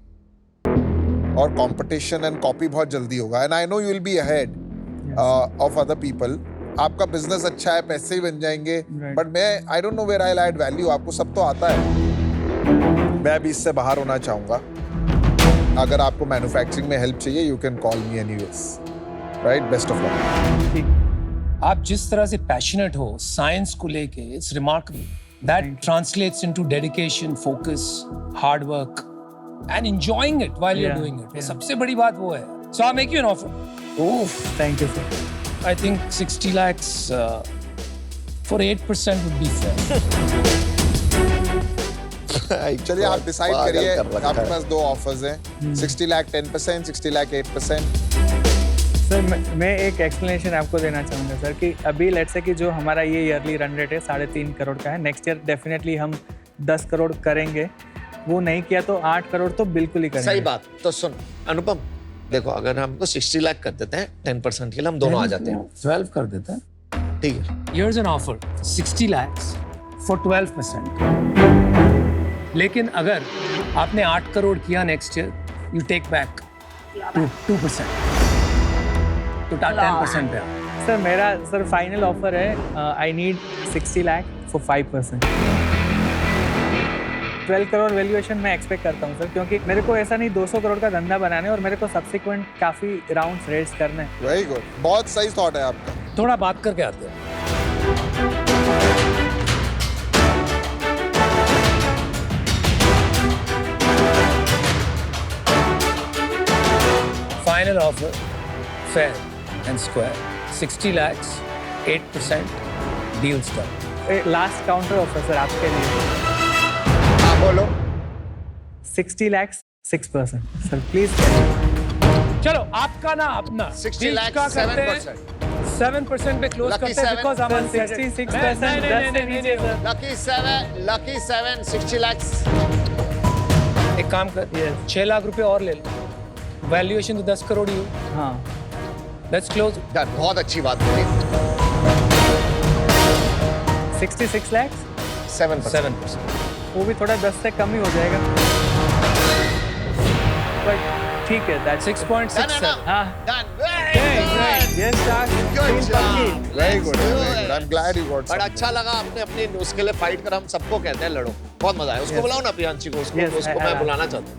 और कंपटीशन एंड कॉपी बहुत जल्दी होगा, and I know you will be ahead of other people. आपका बिजनेस अच्छा है, पैसे ही बन जाएंगे, बट मैं I don't know where I will add value. आपको सब तो आता है, मैं अभी इससे बाहर होना चाहूंगा। अगर आपको मैन्युफैक्चरिंग में हेल्प चाहिए, you can call me anyways. Right, best of luck. आप जिस तरह से पैशनेट हो साइंस को लेके, it's remarkable. That translates into dedication, focus, hard work and enjoying it while you are doing it. सबसे बड़ी बात वो है। So I make you an offer. Oh, thank you sir. I think 60 lakhs for 8% would be fair. चलिए आप decide करिए, आपके पास 2 offers हैं, 60 लाख 10%, 60 लाख 8%। सर मैं एक एक्सप्लेनेशन आपको देना चाहूँगा सर कि अभी लेट्स से कि जो हमारा ये ईयरली रन रेट है 3.5 करोड़ का है, नेक्स्ट ईयर डेफिनेटली हम 10 करोड़ करेंगे। वो नहीं किया तो 8 करोड़ तो बिल्कुल ही करेंगे। सही बात। तो सुन अनुपम, देखो अगर हमको 60 लाख कर देते हैं 10% के लिए, हम दोनों आ जाते हैं। 12 कर देता है। ठीक है। Here's an offer, 60 lakhs for 12%. लेकिन अगर आपने 8 करोड़ किया next year, you take back 2%. तो 10% है। सर मेरा फाइनल ऑफर है, I need 60 lakh for 5%। 12 crore valuation मैं एक्सपेक्ट करता हूँ सर, क्योंकि मेरे को ऐसा नहीं 200 करोड़ का धंधा बनाने और मेरे को सब्सिक्वेंट काफी राउंड्स रेस करने हैं। वेरी गुड, बहुत सही थॉट है आपका। थोड़ा बात करके आते हैं। Final offer, fair and square, 60 lakhs, 8%, deals done. Last counter offer sir आपके लिए, हाँ बोलो। 60 लाख 6%। Sir please. चलो आपका ना अपना 60 लाख 7%। 7% पे क्लोज करते हैं because I'm on 66%। Lucky 7 60 lakh. एक काम कर, 6 लाख रुपए और ले लो, वैल्यूएशन तो 10 करोड़ ही हो। हाँ, लेट्स क्लोज। बहुत अच्छी बात बोली। 66 लाख 7%। वो भी थोड़ा 10 से कम ही हो जाएगा, बट ठीक है। दैट्स 6.6। हाँ, Done. Yes sir, Good job. Very good, I am glad you got. बड़ा अच्छा लगा, आपने अपने उसके लिए फाइट कर। हम सबको कहते हैं लड़ो, बहुत मजा आया। उसको बुलाओ ना, प्रियांशी को। उसको मैं बुलाना चाहता हूँ।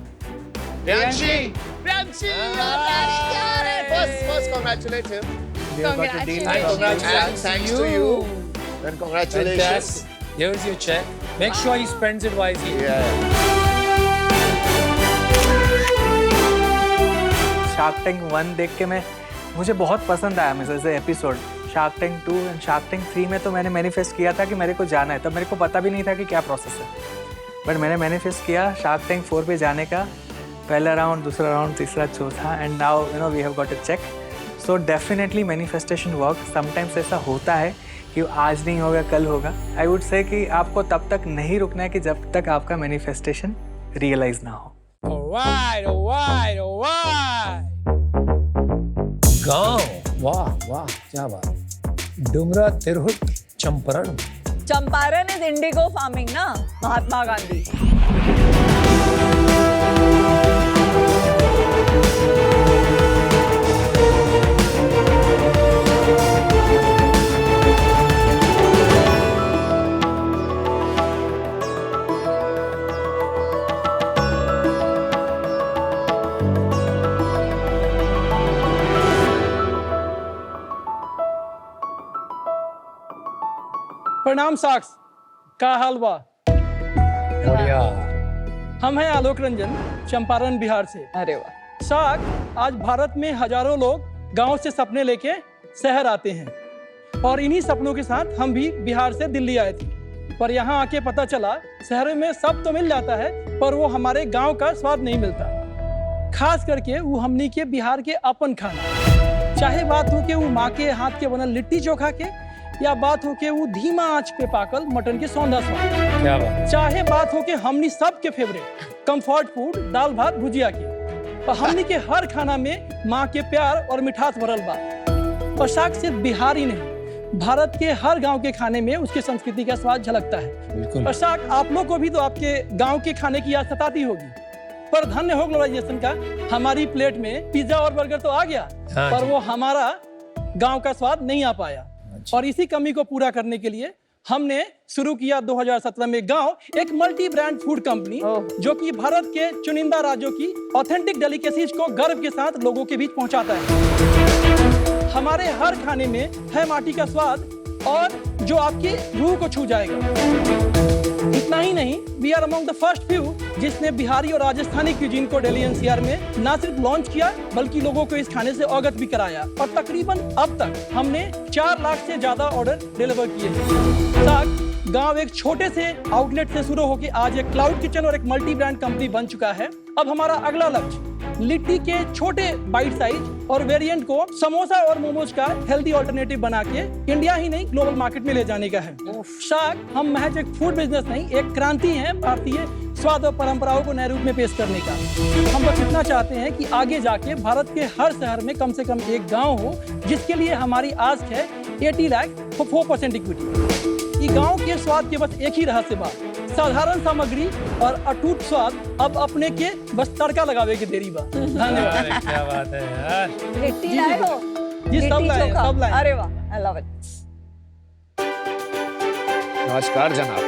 Priyanshi, first congratulate him. Congratulations. And thanks to you. And congratulations. Here's your check. Make sure he spends it wisely. Shark tank 1 देख के मुझे बहुत पसंद आया मुझे ऐसे episode. Shark tank 2 and shark tank 3 में तो मैंने मैनिफेस्ट किया था कि मेरे को जाना है, तब मेरे को पता भी नहीं था कि क्या प्रोसेस है, बट मैंने मैनिफेस्ट किया शार्क टैंक 4 पे जाने का, पहला राउंड, दूसरा राउंड, तीसरा, चौथा, and now you know we have got a check. So definitely manifestation work. Sometimes ऐसा होता है कि आज नहीं होगा कल होगा। आई वुड से कि आपको तब तक नहीं रुकना है कि जब तक आपका मैनिफेस्टेशन रियलाइज ना हो। Alright. गाँव, वाह वाह, क्या बात। Dumra, Tirhut, Champaran. Champaran is Indigo farming ना, महात्मा गांधी। प्रणाम साक्ष, का हाल बा? बढ़िया। हम हैं आलोक रंजन, चंपारण बिहार से। अरे वाह। साक्ष, आज भारत में हजारों लोग गांव से सपने लेके शहर आते हैं और इन्हीं सपनों के साथ हम भी बिहार से दिल्ली आए थे, पर यहाँ आके पता चला शहर में सब तो मिल जाता है पर वो हमारे गांव का स्वाद नहीं मिलता, खास करके वो हमनी के बिहार के अपन खाना, चाहे बात हो के वो माँ के हाथ के बनल लिट्टी चोखा के या बात हो के वो धीमा आंच पे पाकल मटन के सौंधा स्वाद, क्या बात। चाहे बात हो के हमनी सब के फेवरेट कंफर्ट फूड दाल भात भुजिया के, और हमनी के हर खाना में माँ के प्यार और मिठास भरल बा। और साग सिर्फ बिहारी नहीं, भारत के हर गांव के खाने में उसकी संस्कृति का स्वाद झलकता है। बिल्कुल। और साग, आप लोग को भी तो आपके गांव के खाने की याद सताती होगी, पर धन्य हो ग्लोबलाइजेशन का, हमारी प्लेट में पिज्जा और बर्गर तो आ गया, हाँ पर वो हमारा गांव का स्वाद नहीं आ पाया। और इसी कमी को पूरा करने के लिए हमने शुरू किया 2017 में गांव, एक मल्टी ब्रांड फूड कंपनी जो कि भारत के चुनिंदा राज्यों की ऑथेंटिक डेलिकेसीज को गर्व के साथ लोगों के बीच पहुंचाता है। हमारे हर खाने में है माटी का स्वाद और जो आपकी रूह को छू जाएगा। इतना ही नहीं, we are among the first few जिसने बिहारी और राजस्थानी क्यूजीन को दिल्ली एनसीआर में ना सिर्फ लॉन्च किया बल्कि लोगों को इस खाने से अवगत भी कराया। और तकरीबन अब तक हमने 4 लाख से ज्यादा ऑर्डर डिलीवर किए हैं। गांव एक छोटे से आउटलेट से शुरू होकर आज एक क्लाउड किचन और एक मल्टी ब्रांड कंपनी बन चुका है। अब हमारा अगला लक्ष्य लिट्टी के छोटे बाइट साइज और वेरिएंट को समोसा और मोमोज का हेल्दी ऑल्टरनेटिव बना के इंडिया ही नहीं ग्लोबल मार्केट में ले जाने का है। शाक, हम महज एक फूड बिजनेस नहीं, एक क्रांति है भारतीय स्वाद और परंपराओं को नए रूप में पेश करने का। हम बस इतना चाहते हैं कि आगे जाके भारत के हर शहर में कम से कम एक गांव हो जिसके लिए हमारी आस्क है 80 लाख for 4% इक्विटी। ये गांव के स्वाद के बस एक ही रहस्य बा, साधारण सामग्री और अटूट स्वाद। अब अपने के बस तड़का लगावे के देरी बा। धन्यवाद। क्या बात है यार। लिट्टी लाए हो? जी, सब लाए, चोखा। सब लाए। अरे वाह, आई लव इट। नमस्कार जनाब।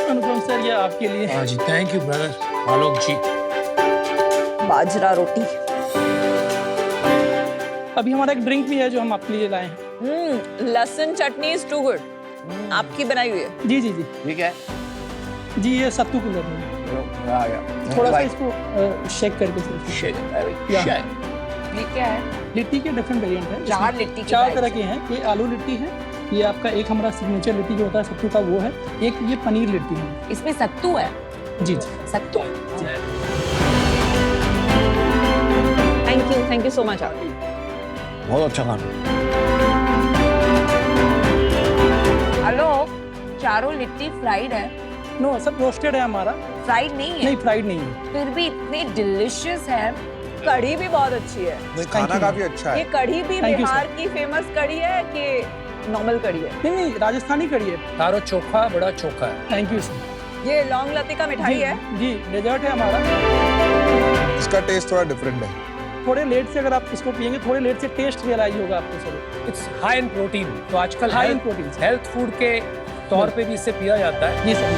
अनुपम सर, ये आपके लिए। हाँ जी, थैंक यू ब्रदर आलोक जी। बाजरा रोटी। अभी हमारा एक ड्रिंक भी है जो हम आपके लिए लाए हैं। लहसुन चटनी इज टू गुड। आपकी बनाई हुई है? जी जी जी ठीक है। जी, ये सत्तू कूलर में आ गया। थोड़ा सा इसको शेक करके शेक। या। ये क्या है? लिट्टी के डिफरेंट वेरिएंट हैं। 4 लिट्टी की 4 types। तरह के हैं। ये आलू लिट्टी है, ये आपका एक हमारा सिग्नेचर लिट्टी जो होता है सत्तू का वो है, एक ये पनीर लिट्टी है। इसमें सत्तू है। जी जी। सत्तू। Thank you so much. बहुत अच्छा खाना। हेलो, चारों लिट्टी फ्राइड है? नो, सब रोस्टेड है हमारा। फ्राइड नहीं है? नहीं, फ्राइड नहीं है। फिर भी इतने डिलिशियस है। कढ़ी भी बहुत अच्छी है। खाना काफी अच्छा ये है। कढ़ी भी Thank you, बिहार की फेमस कढ़ी है कि नॉर्मल कढ़ी है? नहीं नहीं, राजस्थानी कढ़ी है। तारो चोखा बड़ा चोखा है। Thank you sir. ये लौंग लती का मिठाई है। जी, डेजर्ट है हमारा। इसका टेस्ट थोड़ा डिफरेंट है। थोड़े लेट से अगर आप इसको पियेंगे, थोड़े लेट से टेस्ट रियलाइज होगा आपको sir. It's high in protein. तो आजकल High in protein। Health food के तौर पे भी इसे पिया जाता है। जी सर।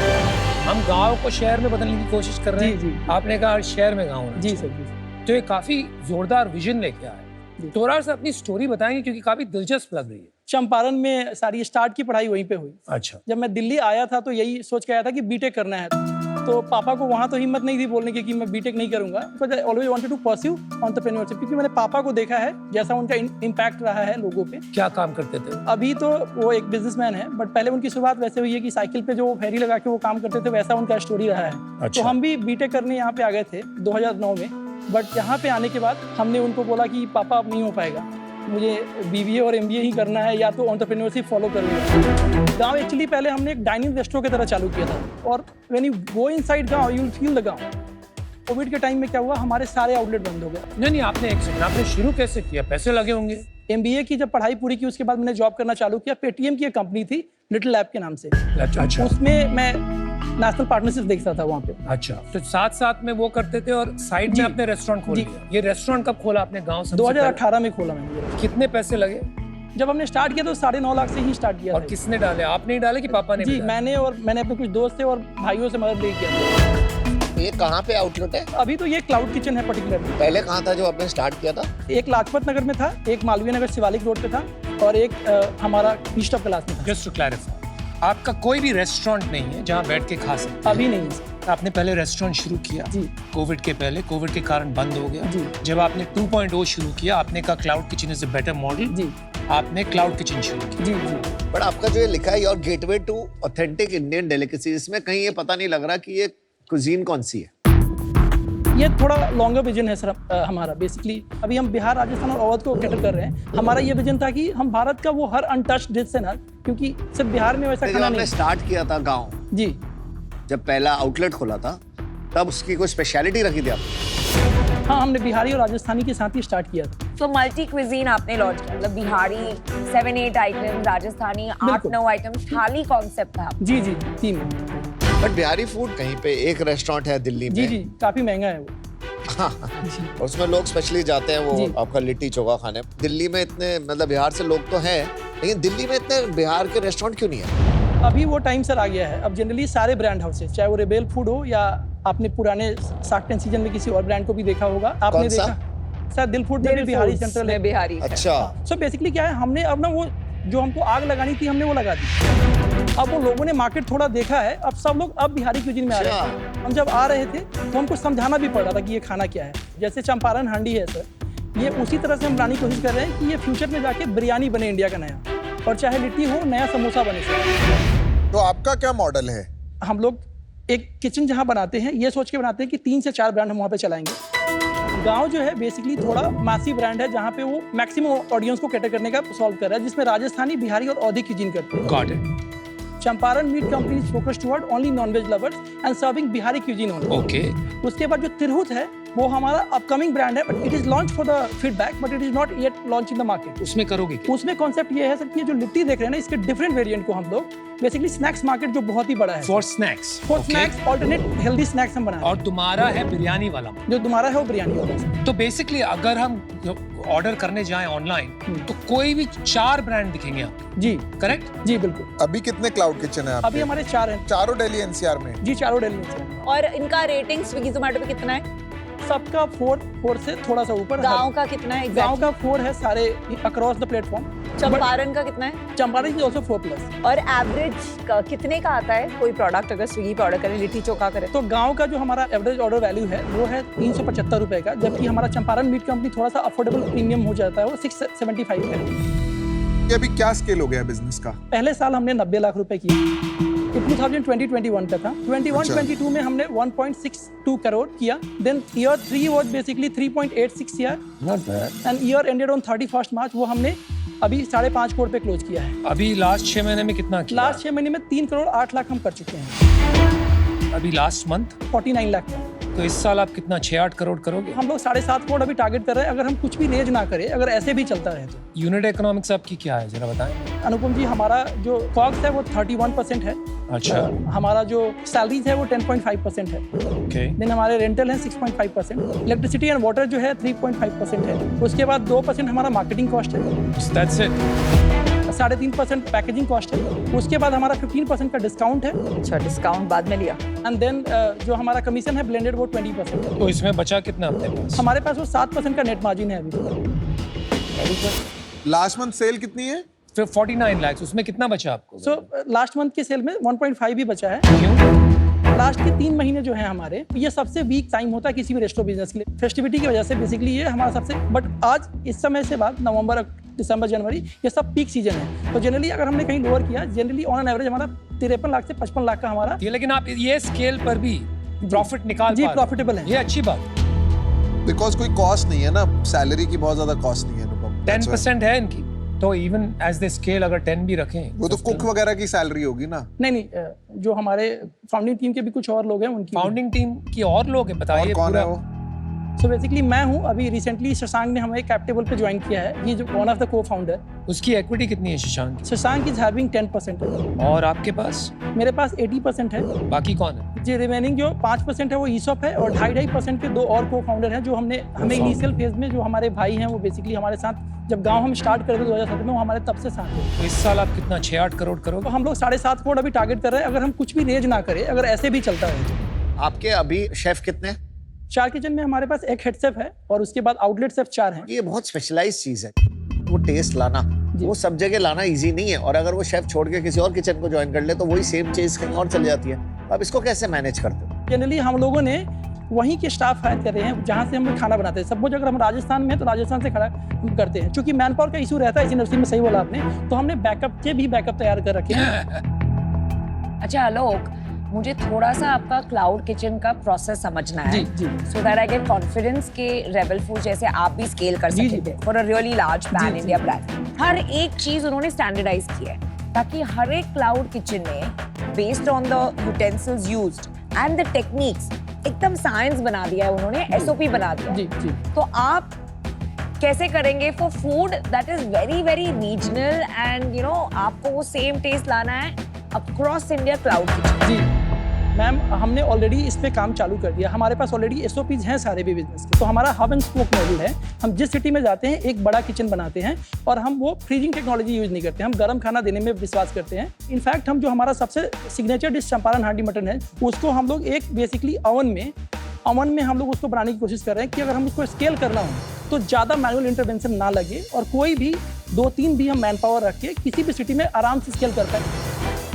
हम गांव को शहर में बदलने की कोशिश कर रहे हैं। जी, जी। आपने कहा शहर में गांव होना जी चाहिए। सर, जी सर। तो ये काफी जोरदार विजन लेके आए। जी। थोड़ा सा अपनी स्टोरी बताएंगे क्योंकि काफी दिलचस्प लग रही है। चंपारण में सारी स्टार्ट की पढ़ाई वहीं पे हुई। अच्छा। जब मैं दिल्ली आया था तो यही सोच के आया था कि बीटेक करना है, तो पापा को वहाँ तो हिम्मत नहीं थी बोलने की कि मैं बीटेक नहीं करूंगा, because I always wanted to pursue entrepreneurship, क्योंकि मैंने पापा को देखा है जैसा उनका इम्पैक्ट रहा है लोगों पे। क्या काम करते थे? अभी तो वो एक बिजनेसमैन है, बट पहले उनकी शुरुआत वैसे हुई है कि साइकिल पे जो फेरी लगा के वो काम करते थे, वैसा उनका स्टोरी रहा है। अच्छा। तो हम भी बीटेक करने यहाँ पे आ गए थे 2009 में, बट यहाँ पे आने के बाद हमने उनको बोला कि पापा अब नहीं हो पाएगा, मुझे बीबीए और एमबीए ही करना है या तो एंटरप्रेन्योरशिप फॉलो करूँगा। गांव एक्चुअली पहले हमने एक डाइनिंग रेस्टोरेंट की तरह चालू किया था, और व्हेन यू गो इनसाइड गांव यू विल फील द गांव। कोविड के टाइम में क्या हुआ, हमारे सारे आउटलेट बंद हो गए। नहीं, आपने एक सेकंड, आपने शुरू कैसे किया? पैसे लगे होंगे। एमबीए की जब पढ़ाई पूरी की उसके बाद मैंने जॉब करना चालू किया। पेटीएम की एक कंपनी थी लिटिल लैब के नाम से। अच्छा। उसमें मैं नेशनल पार्टनरशिप देखता था वहाँ पे। अच्छा, तो साथ साथ में वो करते थे और साइड में अपने रेस्टोरेंट खोल जी। लिया। ये रेस्टोरेंट कब खोला आपने गांव से? 2018 में खोला मैंने। कितने पैसे लगे? जब हमने स्टार्ट किया तो 9.5 लाख से ही स्टार्ट किया और था। किसने डाले? आपने ही डाले कि पापा ने? जी, मैंने अपने कुछ दोस्त थे और भाइयों से मदद लेके किया। ये कहाँ पे आउटलेट है? अभी तो ये क्लाउड किचन है पर्टिकुलरली। पहले कहाँ था जो आपने स्टार्ट किया था? एक लाजपत नगर में था, एक मालवीय नगर शिवालिक रोड पे था, और एक हमारा ईस्ट ऑफ कैलाश में था। जस्ट टू क्लैरिफाई, आपका कोई भी रेस्टोरेंट नहीं है जहाँ बैठ के खा सकते? अभी नहीं है। आपने पहले रेस्टोरेंट शुरू किया जी। कोविड के पहले, कोविड के कारण बंद हो गया। जी। जब आपने 2.0 शुरू किया, आपने कहा cloud kitchen is a better model. जी आपने क्लाउड किचन शुरू किया। जी जी। बट आपका जो ये लिखा है your gateway to authentic Indian delicacy, इसमें कहीं ये पता नहीं लग रहा कि ये कुजीन कौन सी है। ये थोड़ा लॉन्गर विजन है सर हमारा। बेसिकली अभी हम बिहार, राजस्थान और अवध को कैटर कर रहे हैं। हमारा ये विजन था कि हम भारत का वो हर अनटच्ड डिश है ना, क्योंकि सिर्फ बिहार में वैसा जब खाना आपने नहीं। स्टार्ट किया था गाँव, जी जब पहला आउटलेट खोला था, तब उसकी कोई स्पेशलिटी रखी थी आपने? हाँ, हमने बिहारी और राजस्थानी के साथ ही स्टार्ट किया था। तो मल्टी क्विजीन आपने लॉन्च किया, मतलब बिहारी 7-8 आइटम, राजस्थानी 8-9 आइटम, थाली कॉन्सेप्ट था। जी जी, थीम। बट बिहारी फूड कहीं पे एक रेस्टोरेंट है दिल्ली में। जी जी, काफी महंगा है वो। और उसमें लोग स्पेशली जाते हैं वो जी। आपका लिट्टी चोखा खाने। दिल्ली में इतने, मतलब बिहार से लोग तो हैं, लेकिन दिल्ली में इतने बिहार के रेस्टोरेंट क्यों नहीं है? अभी वो टाइम सर आ गया है। अब जनरली सारे ब्रांड हाउसेस, चाहे वो रेबेल फूड हो या आपने पुराने शार्क टैंक सीजन में किसी और ब्रांड को भी देखा होगा। आपने कौन सा? देखा सर, दिल फूड में भी बिहारी सेंट्रल है। बिहारी। अच्छा। सो बेसिकली क्या है, हमने अब ना वो जो हमको आग लगानी थी हमने वो लगा दी। अब वो लोगों ने मार्केट थोड़ा देखा है, अब सब लोग अब बिहारी क्यूजिन में आ रहे हैं। हम जब आ रहे थे तो हमको समझाना भी पड़ रहा था कि ये खाना क्या है। जैसे चंपारण हांडी है सर, ये उसी तरह से हम बनाने की कोशिश कर रहे हैं कि ये फ्यूचर में जाके बिरयानी बने इंडिया का नया, और चाहे लिट्टी हो, नया समोसा बने सर। तो आपका क्या मॉडल है? हम लोग एक किचन जहाँ बनाते हैं ये सोच के बनाते हैं कि 3 से 4 ब्रांड हम वहाँ पे चलाएंगे। गांव जो है बेसिकली थोड़ा मैसिव ब्रांड है जहाँ पे वो मैक्सिमम ऑडियंस को कैटर करने का सॉल्व कर रहा है, जिसमें राजस्थानी, बिहारी और औधी क्यूजिन करते हैं। Got it. Champaran meat company is focused toward only non-veg lovers and serving Bihari cuisine only. Okay. उसके बाद जो तिरहुत है वो हमारा अपकमिंग ब्रांड है, but it is launch for the feedback, but it is not yet launch in the market. उसमें करोगे क्या? उसमें कॉन्सेप्ट ये है सर कि ये जो लिट्टी देख रहे हैं ना, इसके डिफरेंट वेरिएंट को हम लोग बेसिकली स्नैक्स मार्केट जो बहुत ही बड़ा है, for snacks. For snacks alternate healthy snacks हम बना रहे और तुम्हारा है बिरयानी वाला। हैं। जो तुम्हारा है वो बिरयानी वाला है। तो बेसिकली अगर हम ऑर्डर करने जाएं ऑनलाइन तो कोई भी 4 ब्रांड दिखेंगे आपको। जी करेक्ट? जी बिल्कुल। अभी कितने क्लाउड किचन है अभी आपके? हमारे 4 हैं। चारों दिल्ली एनसीआर में? जी, चारों दिल्ली से। और इनका रेटिंग स्विगी जोमेटो पे कितना है? सबका 4 से थोड़ा सा ऊपर। गांव का कितना है? गांव का 4 है सारे अक्रॉस द प्लेटफॉर्म। चंपारण का कितना है? चंपारण की ऑल्सो 4+। और एवरेज का कितने का आता है कोई प्रोडक्ट अगर स्विगी पे ऑर्डर करें, लिट्टी चोखा करें? तो गांव का जो हमारा एवरेज ऑर्डर वैल्यू है वो है 375 रुपए का, जबकि हमारा चंपारण मीट कंपनी थोड़ा सा अफोर्डेबल प्रीमियम हो जाता है, वो 675 है। ये अभी क्या स्केल हो गया बिजनेस का? पहले साल हमने 90 लाख रुपए किया, 2020-21 का था। 21-22 में हमने 1.62 करोड़ किया। Then year 3 was basically 3.86 year, not bad. And year ended on 31 March, वो हमने अभी 5.5 करोड़ पे क्लोज किया है। अभी लास्ट 6 महीने में कितना किया? लास्ट 6 महीने में 3 करोड़ 8 लाख हम कर चुके हैं। अभी लास्ट मंथ 49 लाख। तो इस साल आप कितना 6-8 करोड़ करोगे? हम लोग 7.5 करोड़ अभी टारगेट कर रहे हैं, अगर हम कुछ भी रेज ना करें, अगर ऐसे भी चलता रहे तो। यूनिट इकोनॉमिक्स आपकी क्या है जरा बताएं। अनुपम जी, हमारा जो कॉस्ट है वो 31% है। अच्छा। हमारा जो सैलरीज है वो 10.5% है। ओके। देन हमारे रेंटल है 6.5%, इलेक्ट्रिसिटी एंड वाटर जो है 3.5% है। उसके बाद 2% हमारा मार्केटिंग कॉस्ट है। That's it. 3.5% पैकेजिंग कॉस्ट है, उसके बाद हमारा 15% का डिस्काउंट है, अच्छा डिस्काउंट बाद में लिया। एंड देन जो हमारा कमीशन है ब्लेंडेड वो 20% है। तो इसमें बचा कितना अपने पास? हमारे पास वो 7% का नेट मार्जिन है अभी। लास्ट मंथ सेल कितनी है? फिर 49 लाख, उसमें कितना बचा आपको? सो लास्ट मंथ के सेल में 1.5 भी बचा है। क्यों? लास्ट के 3 महीने जो है हमारे, ये सबसे वीक टाइम होता है किसी भी रेस्टोरेंट बिजनेस के लिए, फेस्टिविटी की वजह से बेसिकली ये हमारा सबसे, बट आज इस समय से बाद नवंबर, दिसंबर, जनवरी ये सब पीक सीजन है। तो जनरली अगर हमने कहीं लोअर किया, जनरली ऑन एन एवरेज हमारा 53 लाख से 55 लाख का हमारा। लेकिन आप ये स्केल पर भी प्रॉफिट निकाल जी, पा रहे हो। प्रॉफिटेबल है। ये अच्छी बात। बिकॉज कोई कॉस्ट नहीं है ना, सैलरी की बहुत ज्यादा कॉस्ट नहीं है। 10% है इनकी, तो इवन एज दे स्केल अगर 10 भी रखें, वो तो कुक वगैरह की सैलरी होगी ना। नहीं, जो हमारे फाउंडिंग टीम के भी कुछ और लोग हैं उनकी। फाउंडिंग टीम की और लोग हैं, बताइए। और कौन है वो? सो बेसिकली मैं हूँ, अभी रिसेंटली शशांक ने हमें कैप टेबल पे ज्वाइन किया है, ये जो वन ऑफ द को फाउंडर। उसकी इक्विटी कितनी है शशांक की? शशांक इज हैविंग 10% है। और आपके पास? मेरे पास 80% है। बाकी कौन है? जो रिमेनिंग जो 5% है वो ईसॉप है, और 2.5% के 2 और को फाउंडर हैं जो हमें इनिशियल फेज में, जो हमारे भाई हैं वो बेसिकली हमारे साथ जब गांव हम स्टार्ट कर रहे थे 2007 में, वो हमारे तब से साथ हैं। तो इस साल आप कितना 6-8 करोड़ करोगे? तो हम लोग 7.5 करोड़ अभी टारगेट कर रहे हैं, अगर हम कुछ भी रेज ना करें, अगर ऐसे भी चलता है तो। आपके अभी शेफ कितने? 4 किचन में हमारे पास एक हेड शेफ है, और उसके बाद आउटलेट शेफ 4 हैं। ये बहुत स्पेशलाइज्ड चीज है, वो टेस्ट लाना वो सब जगह लाना इजी नहीं है, और अगर वो शेफ छोड़ के किसी और किचन को ज्वाइन कर ले तो वही सेम चीज कहीं और चली जाती है। अब इसको कैसे मैनेज करते हो? जनरली हम लोगों ने वहीं के स्टाफ हायर कर रहे हैं जहाँ से हम लोग खाना बनाते हैं। सपोज अगर हम राजस्थान में हैं तो राजस्थान से खड़ा हम करते हैं, क्योंकि मैन पावर का इशू रहता है इस इंडस्ट्री में, सही बोला आपने। तो हमने बैकअप के भी बैकअप तैयार कर रखे हैं। अच्छा आलोक, मुझे थोड़ा सा आपका क्लाउड किचन का प्रोसेस समझना है, जी। So that I get confidence के रेबल फूड जैसे आप भी स्केल कर जी, सकते for a really large pan India brand. हर एक चीज उन्होंने स्टैंडर्डाइज की है, ताकि हर एक क्लाउड किचन में based on the utensils used and the techniques एकदम साइंस बना दिया है उन्होंने, एसओपी बना दिया। जी। तो आप कैसे करेंगे for food that is very very regional and you know आपको वो सेम टेस्ट लाना है अक्रॉस इंडिया क्लाउड किचन? जी मैम, हमने ऑलरेडी इस पे काम चालू कर दिया। हमारे पास ऑलरेडी एसओपीज हैं सारे भी बिजनेस के। तो हमारा हब एंड स्पोक मॉडल है। हम जिस सिटी में जाते हैं एक बड़ा किचन बनाते हैं, और हम वो फ्रीजिंग टेक्नोलॉजी यूज नहीं करते, हम गर्म खाना देने में विश्वास करते हैं। इनफैक्ट हम जो हमारा सबसे सिग्नेचर डिश चंपारण हांडी मटन है, उसको हम लोग एक बेसिकली ओवन में हम लोग उसको बनाने की कोशिश कर रहे हैं कि अगर हम उसको स्केल करना हो तो ज़्यादा मैनुअल इंटरवेंशन ना लगे, और कोई भी 2-3 भी हम मैन पावर रख के किसी भी सिटी में आराम से स्केल कर पाए।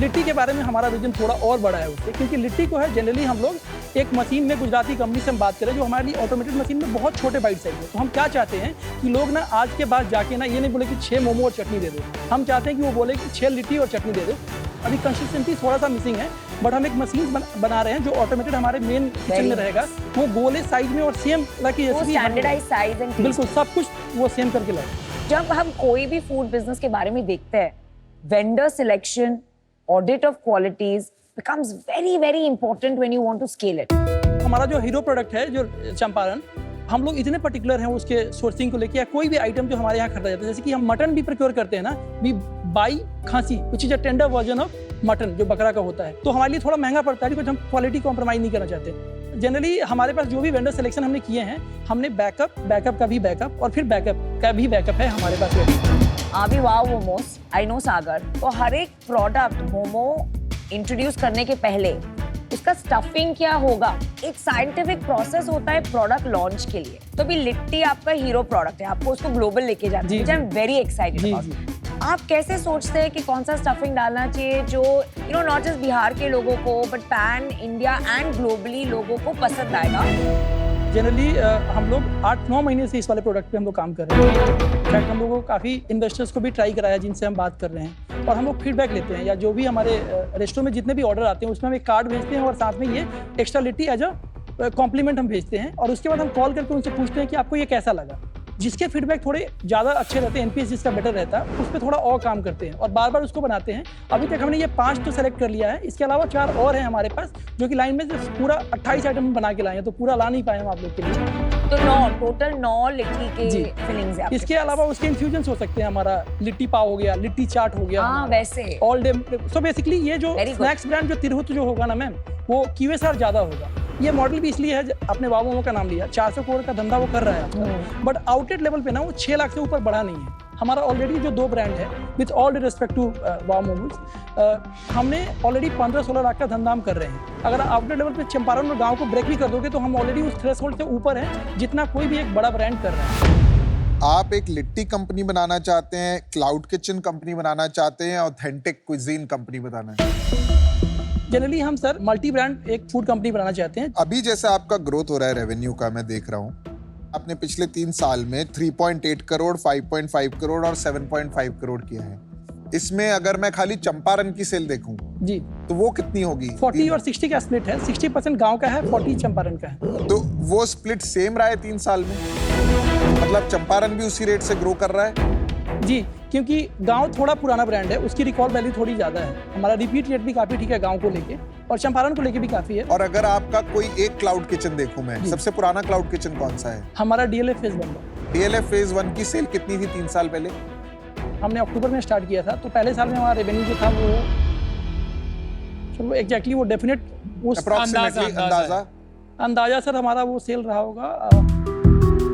लिट्टी के बारे में हमारा विजन थोड़ा और बड़ा है उससे, क्योंकि लिट्टी को है जनरली हम लोग एक मशीन में, गुजराती कंपनी से हम बात करें जो हमारे लिए ऑटोमेटेड मशीन में बहुत छोटे बाइट साइज है। तो हम क्या चाहते हैं कि लोग ना आज के बाद जाके ना ये नहीं बोले कि 6 मोमो और चटनी दे दो, हम चाहते हैं कि वो बोले कि 6 लिट्टी और चटनी दे दो। अभी कंसिस्टेंसी थोड़ा सा मिसिंग है, बट हम एक मशीन बना रहे हैं जो ऑटोमेटेड हमारे मेन किचन में रहेगा। वो गोले साइज में और सेम स्टैंडर्डाइज साइज एंड बिल्कुल सब कुछ वो सेम करके लाए। जब हम कोई भी फूड बिजनेस के बारे में देखते हैं, vendor selection, audit of qualities becomes very very important when you want to scale it. हमारा जो हीरो प्रोडक्ट है जो चंपारण, हम लोग इतने पर्टिकुलर हैं उसके सोर्सिंग को लेके, या कोई भी आइटम जो हमारे यहाँ खरीदा जाता है, जैसे कि हम मटन भी प्रोक्योर करते हैं ना, वी बाई खांसी which is a tender version of mutton जो बकरा का होता है। तो हमारे लिए थोड़ा महंगा पड़ता है, बिकॉज हम क्वालिटी कॉम्प्रोमाइज नहीं करना चाहते। जनरली हमारे पास जो भी वेंडर सिलेक्शन हमने किए हैं, हमने बैकअप का भी बैकअप और फिर बैकअप का भी बैकअप है हमारे पास। अभी वाओ मोमोस, आई नो सागर, तो हर एक प्रोडक्ट मोमो इंट्रोड्यूस करने के पहले उसका स्टफिंग क्या होगा, एक साइंटिफिक प्रोसेस होता है प्रोडक्ट लॉन्च के लिए। तो भी लिट्टी आपका हीरो प्रोडक्ट है, आपको उसको ग्लोबल लेके जाना है, I am very excited about. आप कैसे सोचते हैं कि कौन सा स्टफिंग डालना चाहिए जो you know not just Bihar के लोगों को but pan India and globally लोगों को पसंद आएगा? जनरली हम लोग 8-9 महीने से इस वाले प्रोडक्ट पे हम लोग काम कर रहे हैं। इनफैक्ट हम लोगों को काफ़ी इन्वेस्टर्स को भी ट्राई कराया जिनसे हम बात कर रहे हैं, और हम लोग फीडबैक लेते हैं, या जो भी हमारे रेस्टोरेंट में जितने भी ऑर्डर आते हैं उसमें हम एक कार्ड भेजते हैं, और साथ में ये extra litti as a compliment हम भेजते हैं। और उसके बाद हम कॉल करके उनसे पूछते हैं कि आपको ये कैसा लगा। जिसके फीडबैक थोड़े ज़्यादा अच्छे रहते हैं, एनपीएस जिसका बेटर रहता है, उस पर थोड़ा और काम करते हैं और बार बार उसको बनाते हैं। अभी तक हमने ये 5 तो सेलेक्ट कर लिया है, इसके अलावा 4 और हैं हमारे पास जो कि लाइन में पूरा 28 आइटम बना के लाए हैं, तो पूरा ला नहीं पाए हम आप लोग के लिए। तो टोटल 9 लिट्टी के फिलिंग्स हैं। इसके अलावा उसके इन्फ्यूजन्स हो सकते हैं, हमारा लिट्टी पाव हो गया, लिट्टी चाट हो गया, वैसे ऑल डे। सो बेसिकली ये जो स्नैक्स ब्रांड जो तिरहुत जो होगा ना मैम, वो QSR ज़्यादा होगा। ये मॉडल भी इसलिए है, आपने बाबू मोमो का नाम लिया, 400 करोड़ का धंधा वो कर रहा है, बट आउटलेट लेवल पे ना वो 6 लाख से ऊपर बढ़ा नहीं है। हमारा ऑलरेडी जो 2 ब्रांड है, with all respect two wow momos, हमने ऑलरेडी 15-16 लाख का धंधा हम कर रहे हैं। अगर आउटलेट लेवल पे चंपारण और गांव को ब्रेक भी कर दोगे तो हम ऑलरेडी उस थ्रेशोल्ड से ऊपर हैं जितना कोई भी एक बड़ा ब्रांड कर रहा है। आप एक लिट्टी कंपनी बनाना चाहते हैं, क्लाउड किचन कंपनी बनाना चाहते हैं, ऑथेंटिक क्विजीन कंपनी बनाना है? जनरली हम सर मल्टी ब्रांड एक फूड कंपनी बनाना चाहते हैं। अभी जैसे आपका ग्रोथ हो रहा है रेवेन्यू का, मैं देख रहा हूँ आपने पिछले 3 साल में 3.8 करोड़, 5.5 करोड़ और 7.5 करोड़ किया है। इसमें अगर मैं खाली चंपारण की सेल देखूं जी तो वो कितनी होगी? 40 और 60 का स्प्लिट है, 60% गांव का है, 40 चंपारण का है। तो वो स्प्लिट सेम रहा है 3 साल में? मतलब चंपारण भी उसी रेट से ग्रो कर रहा है? जी, क्योंकि गांव थोड़ा पुराना ब्रांड है, उसकी रिकॉल वैल्यू थोड़ी ज्यादा है। हमारा रिपीट रेट भी काफी ठीक है गांव को लेके, और चंपारण को लेके भी काफी है। और अगर आपका कोई एक क्लाउड किचन देखूं मैं, सबसे पुराना क्लाउड किचन कौन सा है? हमारा DLF फेज 1। DLF फेज 1 की सेल कितनी थी 3 साल पहले? हमने अक्टूबर में स्टार्ट किया था, तो पहले साल में हमारा रेवेन्यू जो था वो चलो एग्जैक्टली वो डेफिनेट उस अप्रॉक्सीमेटली अंदाजा सर हमारा वो सेल रहा होगा।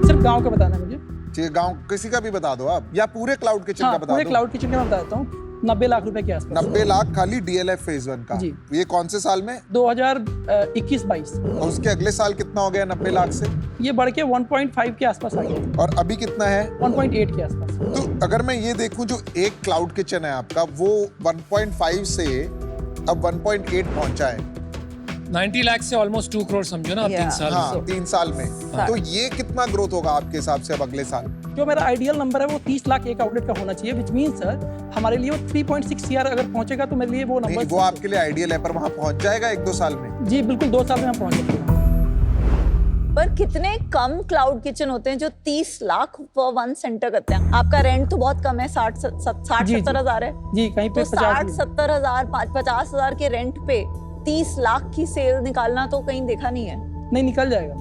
सिर्फ गांव का बताना है मुझे। ठीक है, गांव किसी का भी बता दो आप, या पूरे क्लाउड किचन का बता दो। पूरे क्लाउड किचन का मैं बता देता हूँ, 90 लाख रुपए के आसपास। 90 लाख खाली DLF फेज 1 का? जी। ये कौन से साल में? 2021-22। और उसके अगले साल कितना हो गया 90 लाख से? ये बढ़ के 1.5 के आसपास आ गया। और अभी कितना है? 1.8 के आसपास। तो अगर मैं ये देखूं, जो एक क्लाउड किचन है आपका, वो 1.5 से अब 1.8 पहुंचा है। 90 लाख से ऑलमोस्ट 2 करोड़ समझो ना अब 3 साल हाँ, 3 साल में। तो ये कितना ग्रोथ होगा आपके हिसाब से अब अगले साल? जो मेरा आइडियल नंबर है वो 30 लाख एक आउटलेट का होना चाहिए, विच मीन्स सर हमारे लिए वो 3.6 CR अगर पहुंचेगा तो मेरे लिए वो नंबर। वो आपके लिए आइडियल है, पर वहां पहुंच जाएगा 1-2 साल में? जी बिल्कुल, 2 साल में हम पहुंच जाएंगे। पर कितने कम क्लाउड किचन होते हैं जो 30 लाख पर 1 सेंटर करते हैं? आपका रेंट तो बहुत कम है, 60-70 हजार है। जी, कहीं पे 60-70 हजार, 50 हजार के रेंट पे 30 लाख की सेल निकालना तो कहीं देखा नहीं है। नहीं, निकल जाएगा।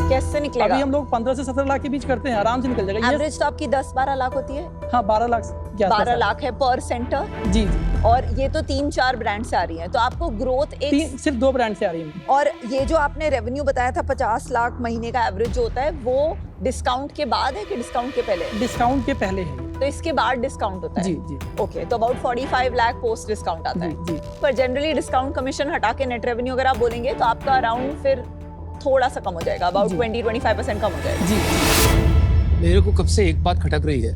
कैसे निकलेगा? अभी हम लोग 15 से 17 लाख के बीच करते हैं, आराम से निकल जाएगा। एवरेज तो आपकी 10-12 लाख होती है। हाँ, 12 लाख 12 लाख है पर सेंटर। जी। और ये तो 3-4 ब्रांड से आ रही हैं, तो आपको ग्रोथ सिर्फ 2 ब्रांड से आ रही है। और ये जो आपने रेवेन्यू बताया था 50 लाख महीने का एवरेज जो होता है, वो डिस्काउंट के बाद है कि डिस्काउंट के पहले? डिस्काउंट के पहले है। तो इसके बाद डिस्काउंट होता है? जी जी। ओके, तो अबाउट 45 लाख पोस्ट डिस्काउंट आता है। जी। पर जनरली डिस्काउंट कमिशन हटा के नेट रेवेन्यू अगर आप बोलेंगे तो आपका अराउंड फिर थोड़ा सा कम हो जाएगा, अबाउट 20-25% कम हो जाएगा। जी। मेरे को कब से एक बात खटक रही है,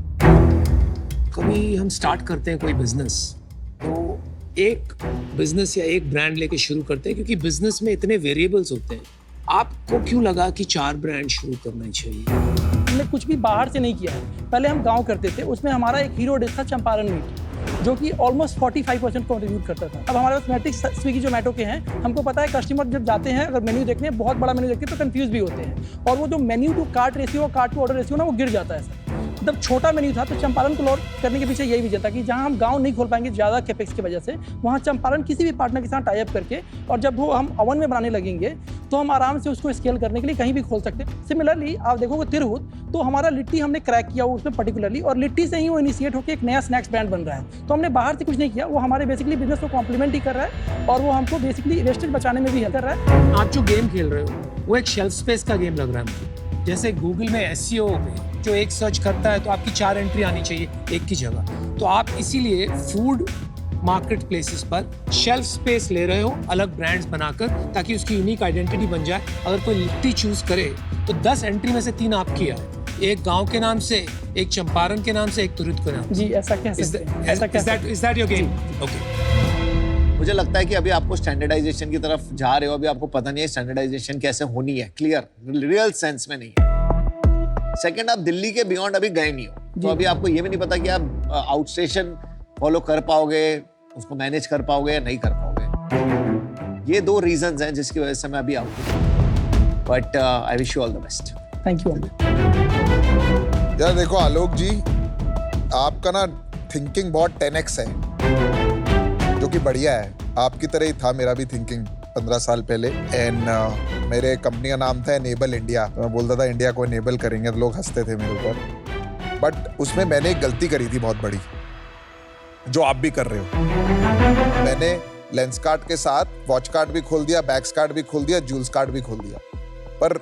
कभी हम स्टार्ट करते हैं कोई बिजनेस, तो एक बिजनेस या एक ब्रांड लेके शुरू करते हैं, क्योंकि बिजनेस में इतने वेरिएबल्स होते हैं। आपको क्यों लगा कि 4 ब्रांड शुरू करना चाहिए? हमने कुछ भी बाहर से नहीं किया है। पहले हम गांव करते थे, उसमें हमारा एक हीरो डिश था चंपारण मीट, जो कि ऑलमोस्ट 45% कंट्रीब्यूट करता था। अब हमारे पास मैट्रिक्स स्विगी जोमेटो के हैं, हमको पता है कस्टमर जब जाते हैं अगर मेन्यू देखने, बहुत बड़ा मेन्यू देखते हैं तो कंफ्यूज भी होते हैं, और वो जो मेन्यू टू कार्ट रेशियो और कार्ट टू ऑर्डर रेशियो ना वो गिर जाता है सर। जब छोटा मेन्यू था तो चंपारण को लॉन्च करने के पीछे यही वजह था कि जहां हम गांव नहीं खोल पाएंगे ज़्यादा कैपेक्स की वजह से, वहां चंपारण किसी भी पार्टनर के साथ टाई अप करके, और जब वो हम ओवन में बनाने लगेंगे तो हम आराम से उसको स्केल करने के लिए कहीं भी खोल सकते हैं। सिमिलरली आप देखोगे तिरहुत, तो हमारा लिट्टी हमने क्रैक किया उसमें पर्टिकुलरली, और लिट्टी से ही वो इनिशिएट होकर एक नया स्नैक्स ब्रांड बन रहा है। तो हमने बाहर से कुछ नहीं किया, वो हमारे बेसिकली बिजनेस को कॉम्प्लीमेंट ही कर रहा है, और वो हमको बेसिकली वेस्टेज बचाने में भी हेल्प कर रहा है। आप जो गेम खेल रहे हो वो एक शेल्फ स्पेस का गेम लग रहा है मुझे। जैसे गूगल में SEO में जो एक सर्च करता है तो आपकी 4 एंट्री आनी चाहिए एक की जगह, तो आप इसीलिए फूड मार्केट प्लेसेस पर शेल्फ स्पेस ले रहे हो अलग ब्रांड्स बनाकर, ताकि उसकी यूनिक आइडेंटिटी बन जाए। अगर कोई लिट्टी चूज करे तो 10 एंट्री में से 3 आपकी है, एक गांव के नाम से, एक चंपारण के नाम से, एक तुरंत के नाम से। जी, ऐसा कह सकते हैं। Is that your game? Okay. मुझे लगता है कि अभी आपको स्टैंडर्डाइजेशन की तरफ जा रहे हो, अभी आपको पता नहीं है स्टैंडर्डाइजेशन कैसे होनी है, क्लियर रियल सेंस में नहीं है। सेकंड, आप दिल्ली के बियॉन्ड अभी गए नहीं हो, तो अभी आपको ये भी नहीं पता कि आप आउटस्टेशन फॉलो कर पाओगे, उसको मैनेज कर पाओगे या नहीं कर पाओगे। ये 2 रीजंस हैं जिसकी वजह से मैं अभी आउट हूं, but I wish you all the best. Thank you. यार देखो आलोक जी, आपका ना थिंकिंग बहुत 10x है, जो कि बढ़िया है। आपकी तरह ही था मेरा भी थिंकिंग 15 साल पहले, एंड मेरे कंपनी का नाम था एनेबल इंडिया। तो मैं बोलता था इंडिया को एनेबल करेंगे, तो लोग हंसते थे मेरे ऊपर, बट उसमें मैंने एक गलती करी थी बहुत बड़ी, जो आप भी कर रहे हो। मैंने लेंस कार्ड के साथ वॉच कार्ड भी खोल दिया, बैक्स कार्ड भी खोल दिया, जूल्स कार्ड भी खोल दिया, पर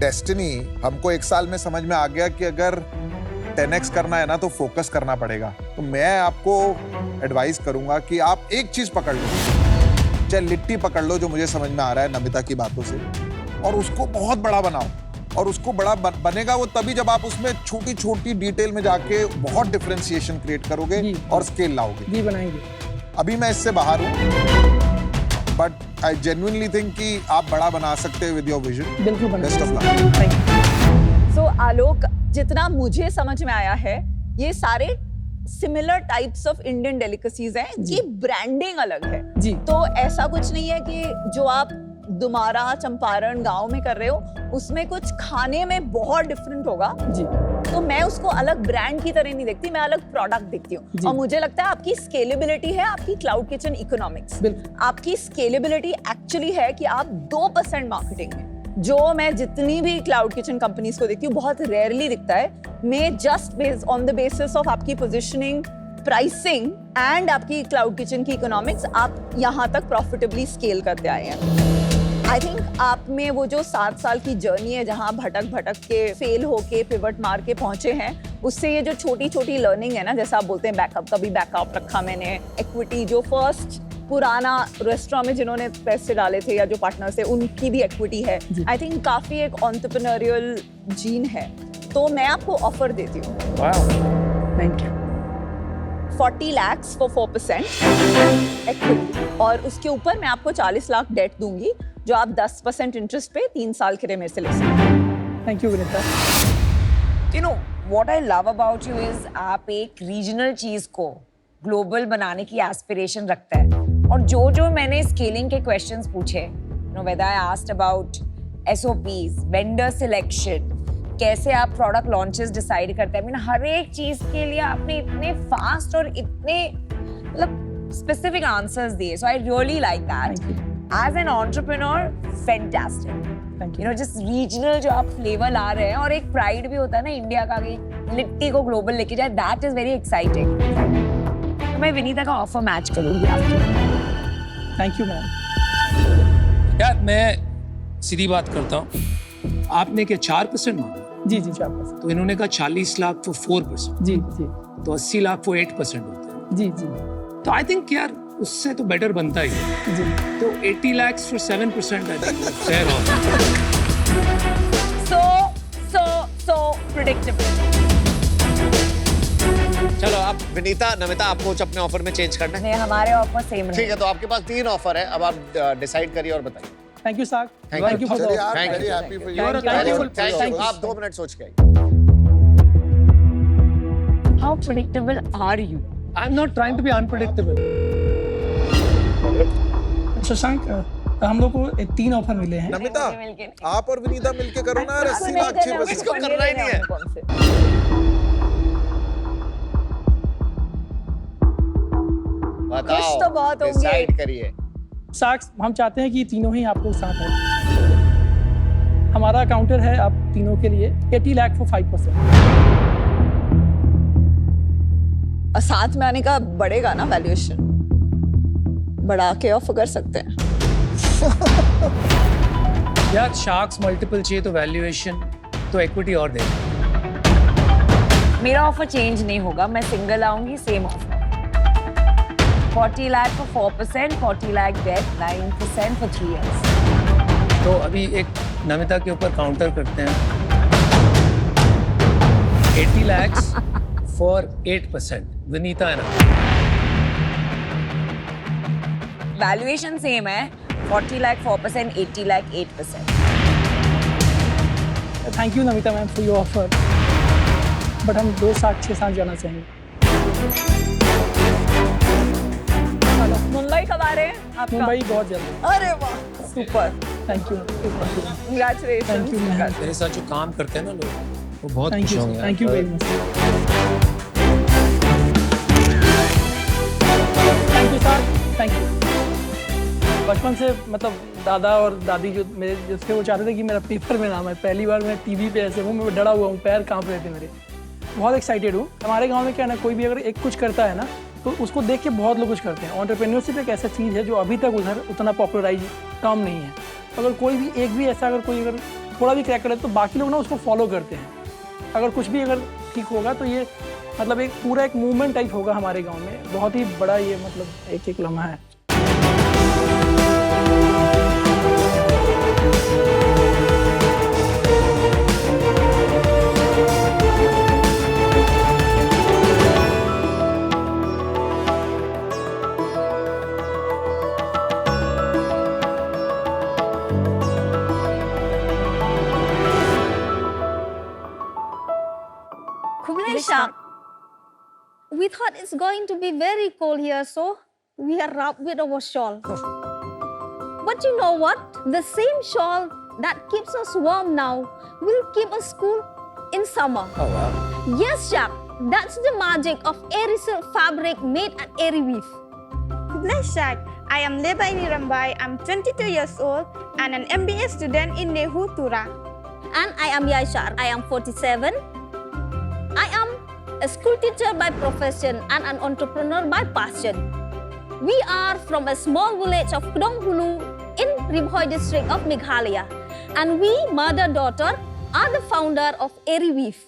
डेस्टिनी हमको 1 साल में समझ में आ गया कि अगर 10x करना है ना तो फोकस करना पड़ेगा। तो मैं आपको एडवाइस करूंगा कि आप एक चीज पकड़ लो, चाहे लिट्टी पकड़ लो, जो मुझे समझ में आ रहा है नमिता की बातों से, और उसको बहुत बड़ा बनाओ। और उसको बड़ा बनेगा वो तभी जब आप उसमें छोटी छोटी डिटेल में जाके बहुत डिफरेंशिएशन क्रिएट करोगे और स्केल लाओगे। जी बनाएंगे। अभी मैं इससे बाहर हूँ, बट आई जेन्युइनली थिंक कि आप बड़ा बना सकते हैं विद योर विजन। बिल्कुल बेस्ट ऑफ बनाएंगे। Luck. Thank you. So Alok, जितना मुझे समझ में आया है, ये सारे similar types of Indian delicacies हैं, ये ब्रांडिंग अलग है जी। तो ऐसा कुछ नहीं है कि जो आप दुमारा चंपारण गांव में कर रहे हो उसमें कुछ खाने में बहुत डिफरेंट होगा जी। तो मैं उसको अलग ब्रांड की तरह नहीं देखती, मैं अलग प्रोडक्ट देखती हूँ। और मुझे लगता है आपकी स्केलेबिलिटी है आपकी क्लाउड किचन इकोनॉमिक्स। आपकी स्केलेबिलिटी एक्चुअली है कि आप 2% मार्केटिंग में, जो मैं जितनी भी क्लाउड किचन कंपनीज को देखती हूँ बहुत रेयरली दिखता है, मैं just based on the basis of आपकी पोजिशनिंग, प्राइसिंग एंड आपकी क्लाउड किचन की इकोनॉमिक्स, आप यहाँ तक प्रॉफिटेबली स्केल करते आए हैं। आई थिंक आप में वो जो 7 साल की जर्नी है जहाँ भटक भटक के फेल होके पिवट मार के पहुंचे हैं, उससे ये जो छोटी छोटी लर्निंग है ना, जैसा आप बोलते हैं बैकअप, कभी बैकअप रखा मैंने, इक्विटी, जो फर्स्ट पुराना रेस्टोरेंट में जिन्होंने पैसे डाले थे या जो पार्टनर्स थे उनकी भी इक्विटी है। आई थिंक काफी एक एंटरप्रेन्योरियल जीन है, तो मैं आपको ऑफर देती हूँ। Thank you. 40 lakh for 4% equity, और उसके ऊपर मैं आपको 40 लाख डेट दूंगी जो आप 10% इंटरेस्ट पे 3 साल के लिए मेरे से ले सकते हैं। Thank you Vinita. You know what I love about you is आप एक रीजनल चीज को ग्लोबल बनाने की एस्पिरेशन रखता है। और जो मैंने स्केलिंग के क्वेश्चंस पूछे, you know whether I asked about SOPs, vendor selection, कैसे आप प्रोडक्ट लॉन्चेस डिसाइड करते हैं, I mean, हर एक चीज के लिए आपने इतने फास्ट और इतने मतलब स्पेसिफिक आंसर्स दिए, so I really like that. As an entrepreneur, fantastic. You know just regional जो आप फ्लेवर ला रहे हैं, और एक प्राइड भी होता है ना इंडिया का कि लिट्टी को ग्लोबल लेके जाए, दैट इज वेरी एक्साइटिंग। तो मैं विनीता का ऑफर मैच करूंगी आपके। Thank you ma'am. यार मैं सीधी बात करता हूँ, आपने क्या 4% मांगा? जी जी 4%। तो इन्होंने कहा 40 लाख फॉर 4%। जी जी। तो 80 लाख फॉर 8% होता है। जी जी। तो आई थिंक यार उससे तो बेटर बनता ही है। जी। तो 80 lakh for 7% I think fair होगा। So predictable। चलो अब विनीता, नमिता, आपको कुछ अपने ऑफर में चेंज करना है? नहीं, हमारे ऑफर सेम ठीक है, तो आपके पास 3 ऑफर है, अब आप डिसाइड करिए और बताइए। थैंक यू साग। Thank you. फॉर चलिए यार, Thank you. Very happy for you. Thank you. आप 2 मिनट सोच के आइए। How predictable are you? I'm not trying to be unpredictable. Shashank, हम लोग को 3 ऑफर मिले हैं। नमिता, मिलके आप और विनीता मिलके करो ना, 80 लाख नहीं, 6%। इसको करना ही नहीं है। कौन से? बताओ, खुश तो बहुत होंगे। डिसाइड करिए। साक्स, हम चाहते हैं कि तीनों ही आप लोग साथ हैं। हमारा काउंटर है आप तीनों के लिए 80 लाख फॉर 5%। साथ में आने का बढ़ेगा ना वैल्यूएशन, बढ़ा के ऑफर कर सकते हैं। यार शार्क्स मल्टीपल चाहिए तो वैल्यूएशन तो इक्विटी और दे। मेरा ऑफर चेंज नहीं होगा, मैं सिंगल आऊंगी, same offer. 40 lakh for 4%, 40 lakh debt, 9% for 3 years। तो अभी एक नमिता के ऊपर काउंटर करते हैं। 80 lakhs for 8%. विनीता है ना? वैल्यूएशन सेम है, 40 lakh 4%, 80 lakh 8%। Thank you Namita ma'am for your offer, but हम 2 साथ 6 साथ जाना चाहेंगे। मुंबई कब आ रहे हैं आपका? मुंबई बहुत जल्द। अरे वाह, super, thank you. Congratulation. Thank you ma'am. मेरे साथ जो काम करते हैं ना लोग, वो बहुत थैंक खुश यू। होंगे यार। Thank you very much. Thank you sir, thank you. बचपन से मतलब दादा और दादी जो मेरे जो थे वो चाहते थे कि मेरा पेपर में नाम है। पहली बार मैं टीवी पे ऐसे हूँ, मैं डरा हुआ हूँ, पैर कांप रहे थे मेरे। बहुत एक्साइटेड हूँ। हमारे गांव में क्या है ना, कोई भी अगर एक कुछ करता है ना तो उसको देख के बहुत लोग कुछ करते हैं। एंटरप्रेन्योरशिप एक ऐसा चीज़ है जो अभी तक उधर उतना पॉपुलराइज काम नहीं है। अगर कोई भी एक भी ऐसा अगर कोई अगर थोड़ा भी क्रैक करे तो बाकी लोग ना उसको फॉलो करते हैं। अगर कुछ भी अगर ठीक होगा तो ये मतलब एक पूरा एक मूवमेंट टाइप होगा हमारे गांव में। बहुत ही बड़ा ये मतलब एक एक लम्हा है। Shak, we thought it's going to be very cold here, so we are wrapped with our shawl. But you know what? The same shawl that keeps us warm now will keep us cool in summer. Oh, wow. Yes, Shak, that's the magic of Airy Silk fabric made at Airy Weave. Bless Shak, I am Lebaini Rambai. I'm 22 years old and an MBA student in Nehu, Tura. And I am Yaishar. I am 47. I am a school teacher by profession and an entrepreneur by passion. We are from a small village of Kdonghulu in Ribhoi district of Meghalaya. And we, mother-daughter, are the founder of Airy Weave.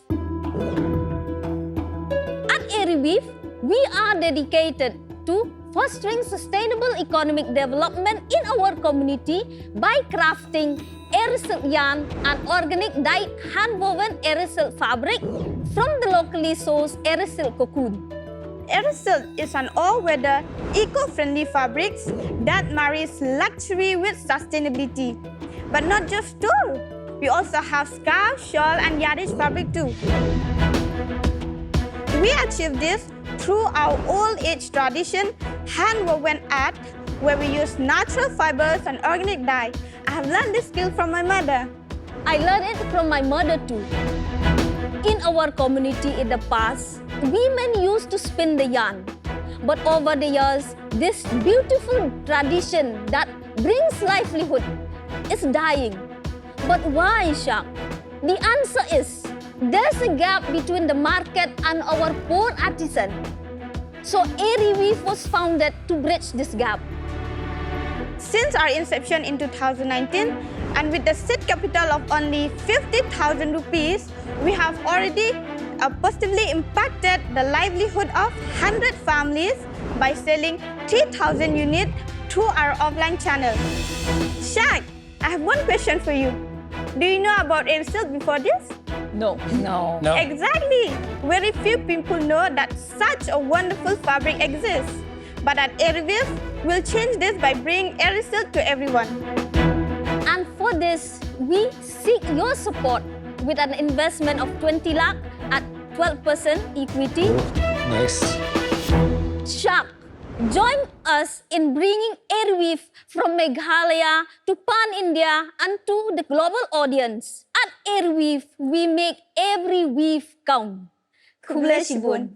At Airy Weave, we are dedicated to fostering sustainable economic development in our community by crafting Airy Silk yarn and organic dyed hand-woven Airy Silk fabric from the locally sourced Airy Silk cocoon. Airy Silk is an all-weather, eco-friendly fabric that marries luxury with sustainability. But not just tulle, we also have scarf, shawl and yardage fabric too. We achieve this through our old-age tradition, hand-woven art, where we use natural fibers and organic dye. I have learned this skill from my mother. I learned it from my mother too. In our community in the past, women used to spin the yarn. But over the years, this beautiful tradition that brings livelihood is dying. But why, Shak? The answer is, there's a gap between the market and our poor artisan. So Airy Weave was founded to bridge this gap. Since our inception in 2019, and with the seed capital of only 50,000 rupees, we have already positively impacted the livelihood of 100 families by selling 3,000 units through our offline channel. Shak, I have one question for you. Do you know about Airy Silk before this? No. No. No. Exactly. Very few people know that such a wonderful fabric exists. But at Airy Weave, we'll change this by bringing Airy Silk to everyone. And for this, we seek your support with an investment of 20 lakh at 12% equity. Nice. Shak, join us in bringing Airy Weave from Meghalaya to Pan-India and to the global audience. At Airy Weave, we make every weave count. Kubleshibun.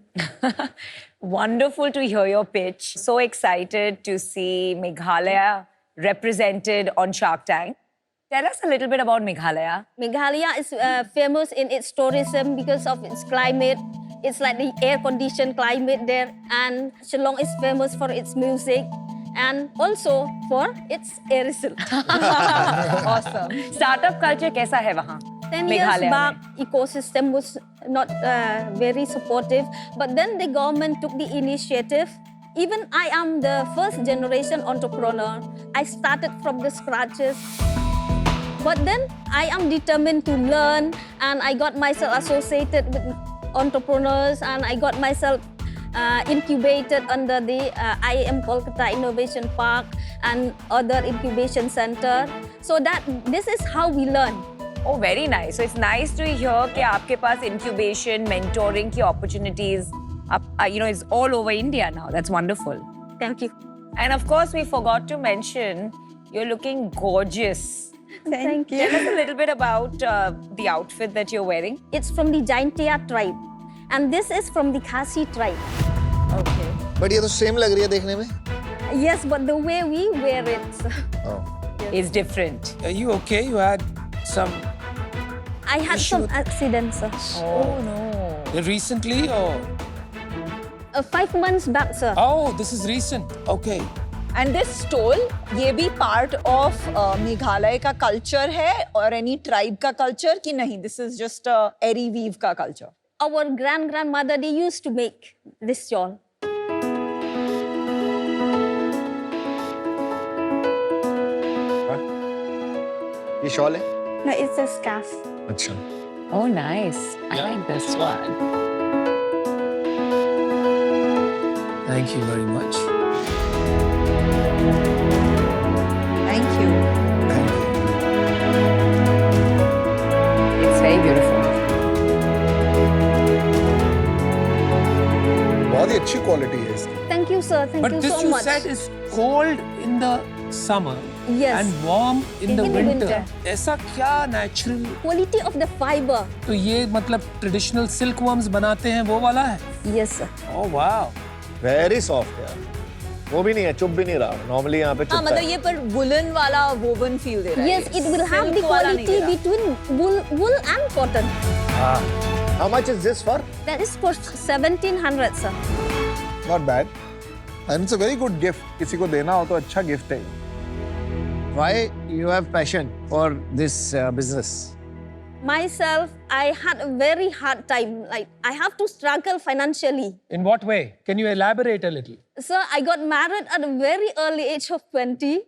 Wonderful to hear your pitch. So excited to see Meghalaya represented on Shark Tank. Tell us a little bit about Meghalaya. Meghalaya is famous in its tourism because of its climate. It's like the air-conditioned climate there. And Shillong is famous for its music and also for its Airy Silk. Awesome. Startup culture कैसा है वहाँ? 10 years Meghalaya back, ecosystem was not very supportive. But then the government took the initiative. Even I am the first generation entrepreneur. I started from the scratches. But then I am determined to learn and I got myself associated with entrepreneurs and I got myself incubated under the IIM Kolkata Innovation Park and other incubation center. So that this is how we learn. Oh, very nice. So it's nice to hear कि आपके पास incubation, mentoring की opportunities, is all over India now. That's wonderful. Thank you. And of course, we forgot to mention you're looking gorgeous. Thank you. Tell us a little bit about the outfit that you're wearing. It's from the Jaintia tribe. And this is from the Khasi tribe. Okay. But ये तो same लग रही है देखने में. Yes, but the way we wear it. Is different. Are you okay? You had some I had issue some with- accidents. Oh no. recently or? 5 months back, sir. Oh, this is recent. Okay. And this stole, ये भी part of Meghalaya का culture है और any tribe का culture कि नहीं? This is just Airy Weave का culture. our grandmother, they used to make this shawl. ये शॉल है? No, it's a scarf. अच्छा. Oh, nice. I like this one. Thank you very much. Thank you. It's very beautiful. बहुत ही अच्छी quality है इसकी. Thank you, sir. Thank But you this so you much. said is cold in the summer Yes. and warm in the In the winter. winter. ऐसा क्या natural? Quality of the fiber. तो ये मतलब traditional silkworms बनाते हैं वो वाला है? Yes, sir. Oh wow. Very soft यार. वो भी नहीं है, चुभ भी नहीं रहा. Normally यहाँ पे हाँ, चुभता मतलब है. ये पर वुलन वाला woven feel दे रहा है. Yes, it will have the Silk वाला नहीं quality दे रहा. between wool and cotton. How much is this for? That is for 1700, sir. Not bad. And it's a very good gift. किसी को देना हो तो अच्छा gift है. Why you have passion for this business? Myself, I had a very hard time. Like, I have to struggle financially. In what way? Can you elaborate a little? So I got married at a very early age of 20.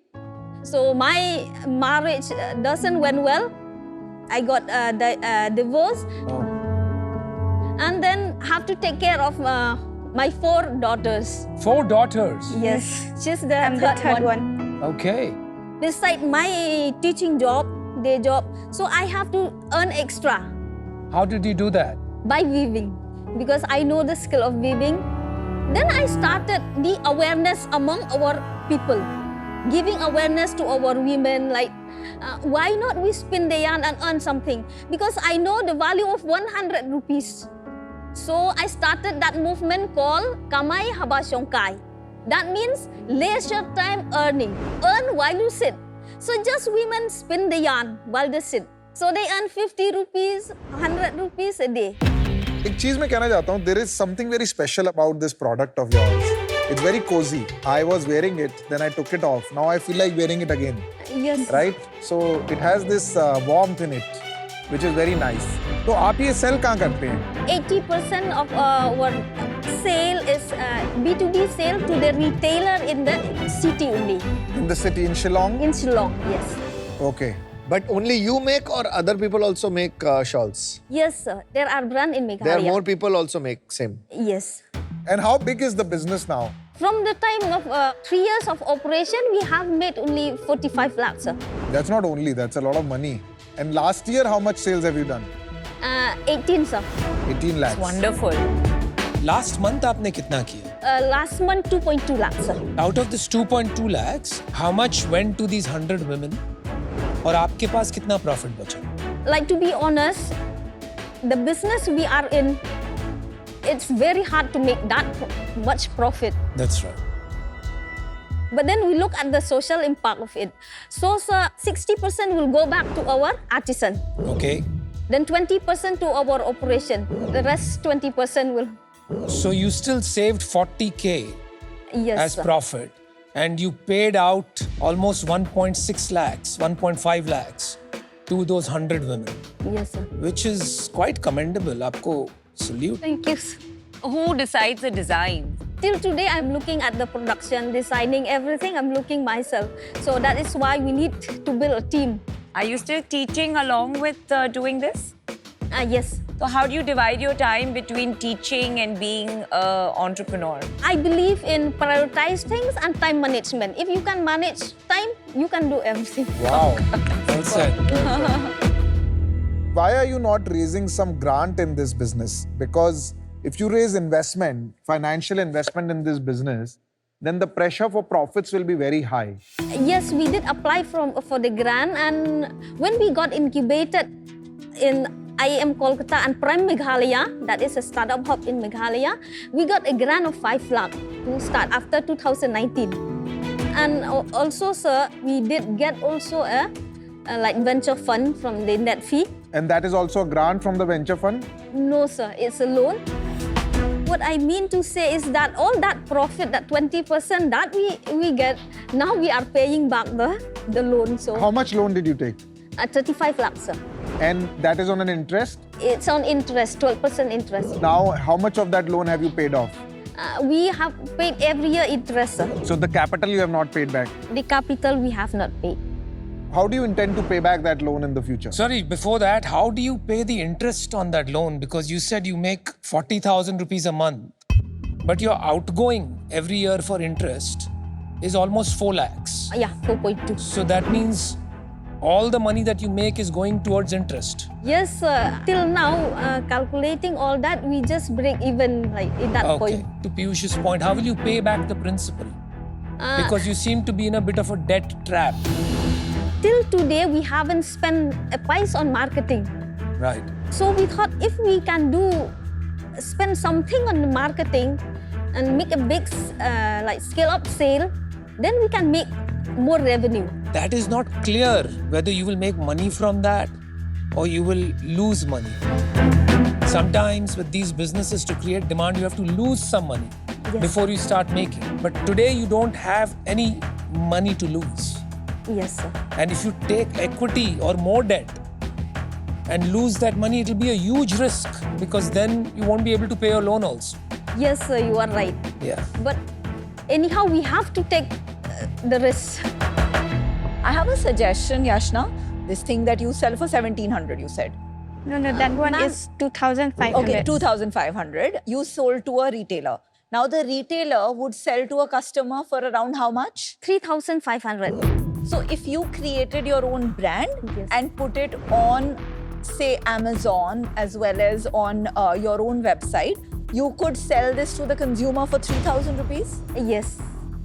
So my marriage doesn't went well. I got divorced. And then have to take care of my 4 daughters. 4 daughters. Yes, she's the I'm the third one. Okay. Beside my teaching job, day job, so I have to earn extra How did you do that? by weaving because I know the skill of weaving. Then I started the awareness among our people, giving awareness to our women like why not we spin the yarn and earn something because I know the value of 100 rupees. So I started that movement called Kamai Habashongkai. That means leisure time earning. Earn while you sit. So just women spin the yarn while they sit. So they earn 50 rupees, 100 rupees a day. एक चीज मैं कहना चाहता हूँ. There is something very special about this product of yours. It's very cozy. I was wearing it, then I took it off. Now I feel like wearing it again. Yes. Right? So it has this warmth in it, which is very nice. तो आप ये sell कहाँ करते हैं? 80% of our sale is B2B sale to the retailer in the city only. In the city, in Shillong? In Shillong, yes. Okay. But only you make or other people also make shawls? Yes, sir. There are brands in Meghalaya. There are more people also make same. Yes. And how big is the business now? From the time of 3 years of operation, we have made only 45 lakhs, sir. That's not only, that's a lot of money. And last year, how much sales have you done? 18, sir. 18 lakhs. Wonderful. Last month आपने कितना किया? Last month, 2.2 lakhs, sir. Out of this 2.2 lakhs, how much went to these 100 women? और आपके पास कितना profit बचा? Like, to be honest, the business we are in, it's very hard to make that much profit. That's right. But then we look at the social impact of it. So, sir, 60% will go back to our artisan. Okay. Then 20% to our operation. The rest 20% will. So you still saved 40K Yes, as sir. profit, and you paid out almost 1.6 lakhs, 1.5 lakhs to those 100 women, Yes, sir. which is quite commendable. आपको salute. Thank you, sir. Who decides the design? Till today, I'm looking at the production, designing everything. I'm looking myself. So that is why we need to build a team. Are you still teaching along with doing this? Yes. So how do you divide your time between teaching and being an entrepreneur? I believe in prioritize things and time management. If you can manage time, you can do everything. Wow. Well said. Why are you not raising some grant in this business? Because if you raise investment, financial investment in this business, then the pressure for profits will be very high. Yes, we did apply for the grant, and when we got incubated in IIM Kolkata and Prime Meghalaya, that is a startup hub in Meghalaya, we got a grant of 5 lakh to start after 2019. And also, sir, we did get also a like venture fund from the net fee. And that is also a grant from the venture fund? No, sir, it's a loan. What I mean to say is that all that profit, that 20% that we get, now we are paying back the loan. So How much loan did you take? 35 lakhs, sir. And that is on an interest? It's on interest, 12% interest. Now, how much of that loan have you paid off? We have paid every year interest, sir. So the capital you have not paid back. The capital we have not paid. How do you intend to pay back that loan in the future? Sorry, before that, how do you pay the interest on that loan? Because you said you make 40,000 rupees a month, but your outgoing every year for interest is almost 4 lakhs. Yeah, 4.2. So that means all the money that you make is going towards interest. Yes, till now, calculating all that, we just break even like in that Okay. point. To Piyush's point, how will you pay back the principal? Because you seem to be in a bit of a debt trap. Till today, we haven't spent a price on marketing. Right. So we thought if we can spend something on the marketing and make a big like scale up sale, then we can make more revenue. That is not clear whether you will make money from that or you will lose money. Sometimes with these businesses, to create demand, you have to lose some money before you start making. But today you don't have any money to lose. Yes, sir. And if you take equity or more debt and lose that money, it will be a huge risk because then you won't be able to pay your loan also. Yes, sir, you are right. Yeah. But anyhow, we have to take the risk. I have a suggestion, Yashna. This thing that you sell for 1,700, you said. No, that one is 2,500. Okay, 2,500. You sold to a retailer. Now the retailer would sell to a customer for around how much? 3,500. So if you created your own brand Yes. and put it on, say, Amazon as well as on your own website, you could sell this to the consumer for 3,000 rupees? Yes.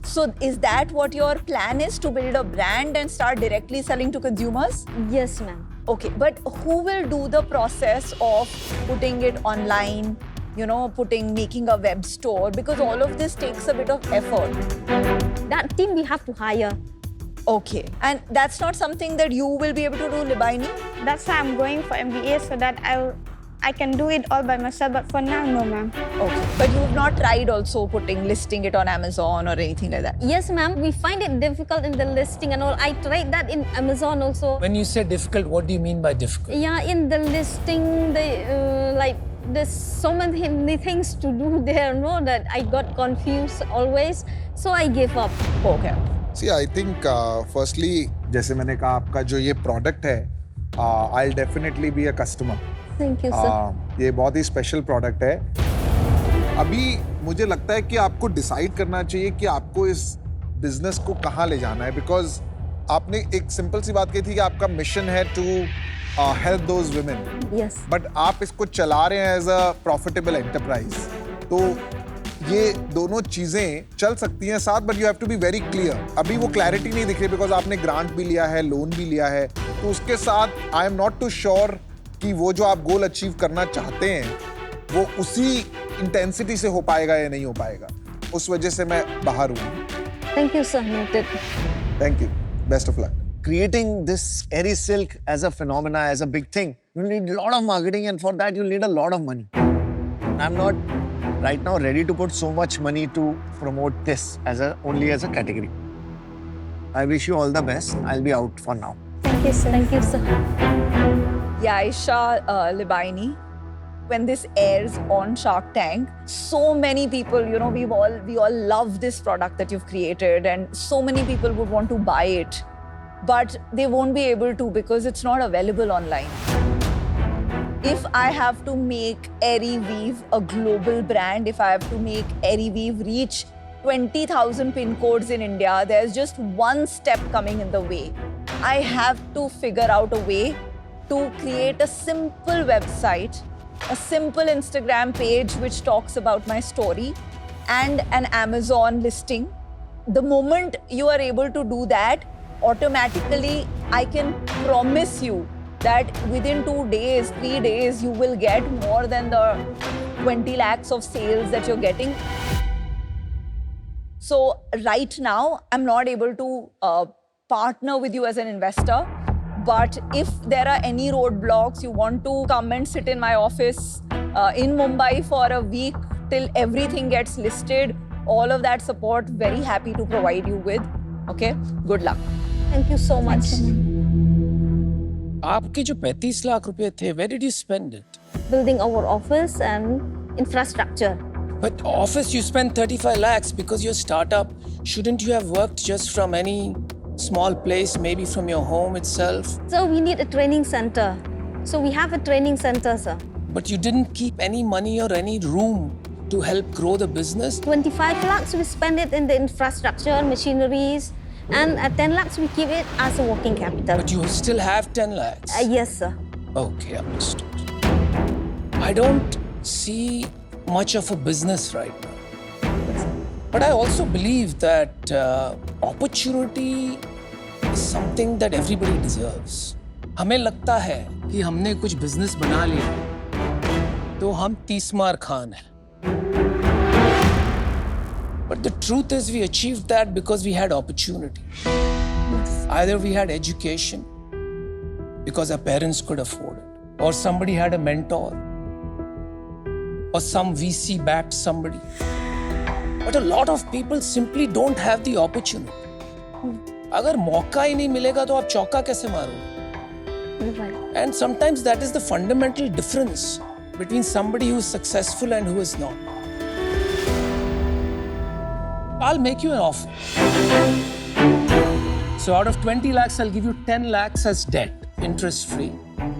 So is that what your plan is, to build a brand and start directly selling to consumers? Yes, ma'am. Okay, but who will do the process of putting it online, making a web store? Because all of this takes a bit of effort. That team we have to hire. Okay, and that's not something that you will be able to do, Libaini? That's why I'm going for MBA so that I can do it all by myself. But for now, no, ma'am. Okay, but you've not tried also listing it on Amazon or anything like that? Yes, ma'am. We find it difficult in the listing and all. I tried that in Amazon also. When you say difficult, what do you mean by difficult? Yeah, in the listing, there's so many things to do there, no, that I got confused always. So I gave up. Okay. See, I think firstly, जैसे मैंने कहा, आपका जो ये product है, I'll definitely be a customer. Thank you, sir. ये बहुत ही special product है. अभी मुझे लगता है कि आपको डिसाइड करना चाहिए कि आपको इस बिजनेस को कहाँ ले जाना है, बिकॉज आपने एक सिंपल सी बात कही थी कि आपका मिशन है to help those women. Yes. But आप इसको चला रहे हैं एज अ प्रॉफिटेबल एंटरप्राइज. तो ये दोनों चीजें चल सकती हैं साथ, but you have to be very clear. अभी वो क्लैरिटी नहीं दिख रही बिकॉज आपने ग्रांट भी लिया है, लोन भी लिया है. तो उसके साथ I am not too sure कि वो जो आप गोल अचीव करना चाहते हैं वो उसी इंटेंसिटी से हो पाएगा या नहीं हो पाएगा. उस वजह से मैं बाहर हूँ. Thank you, sir. Noted. Thank you. Best of luck. Creating this airy silk as a phenomena, as a big thing, you need a lot of marketing, and for that you need a lot of money. I'm not right now ready to put so much money to promote this only as a category. I wish you all the best. I'll be out for now. Thank you, sir. Thank you, sir. Yeah, Aisha, Libaini, when this airs on Shark Tank, so many people, we all love this product that you've created, and so many people would want to buy it, but they won't be able to because it's not available online. If I have to make Airy Weave a global brand, if I have to make Airy Weave reach 20,000 pin codes in India, there's just one step coming in the way. I have to figure out a way to create a simple website, a simple Instagram page which talks about my story, and an Amazon listing. The moment you are able to do that, automatically I can promise you that within 2 days, 3 days, you will get more than the 20 lakhs of sales that you're getting. So right now, I'm not able to partner with you as an investor. But if there are any roadblocks, you want to come and sit in my office in Mumbai for a week till everything gets listed, all of that support, very happy to provide you with. Okay? Good luck. Thank you so much. आपके जो 35 लाख रुपए थे, where did you spend it? Building our office and infrastructure. But office you spent 35 lakhs because you're a startup. Shouldn't you have worked just from any small place, maybe from your home itself? So we need a training center. So we have a training center, sir. But you didn't keep any money or any room to help grow the business? 25 lakhs, we spend it in the infrastructure, machineries, and 10 lakhs, we keep it as a working capital. But you still have 10 lakhs? Yes, sir. Okay, understood. I don't see much of a business right now. But I also believe that opportunity is something that everybody deserves. हमें लगता है कि हमने कुछ business बना लिया तो हम तीसमार खान हैं. But the truth is we achieved that because we had opportunity. Either we had education because our parents could afford it, or somebody had a mentor, or some VC backed somebody. But a lot of people simply don't have the opportunity. अगर मौका ही नहीं मिलेगा तो आप चौका कैसे मारोगे? And sometimes that is the fundamental difference between somebody who is successful and who is not. I'll make you an offer. So out of 20 lakhs, I'll give you 10 lakhs as debt, interest free.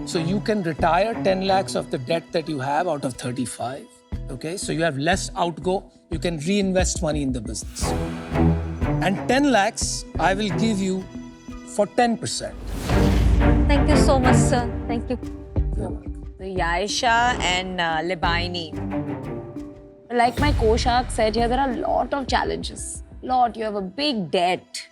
So you can retire 10 lakhs of the debt that you have out of 35. Okay, so you have less outgo, you can reinvest money in the business. And 10 lakhs, I will give you for 10%. Thank you so much, sir. Thank you. So Yaisha and Libaini. Like my co-shark said here, there are a lot of challenges. You have a big debt.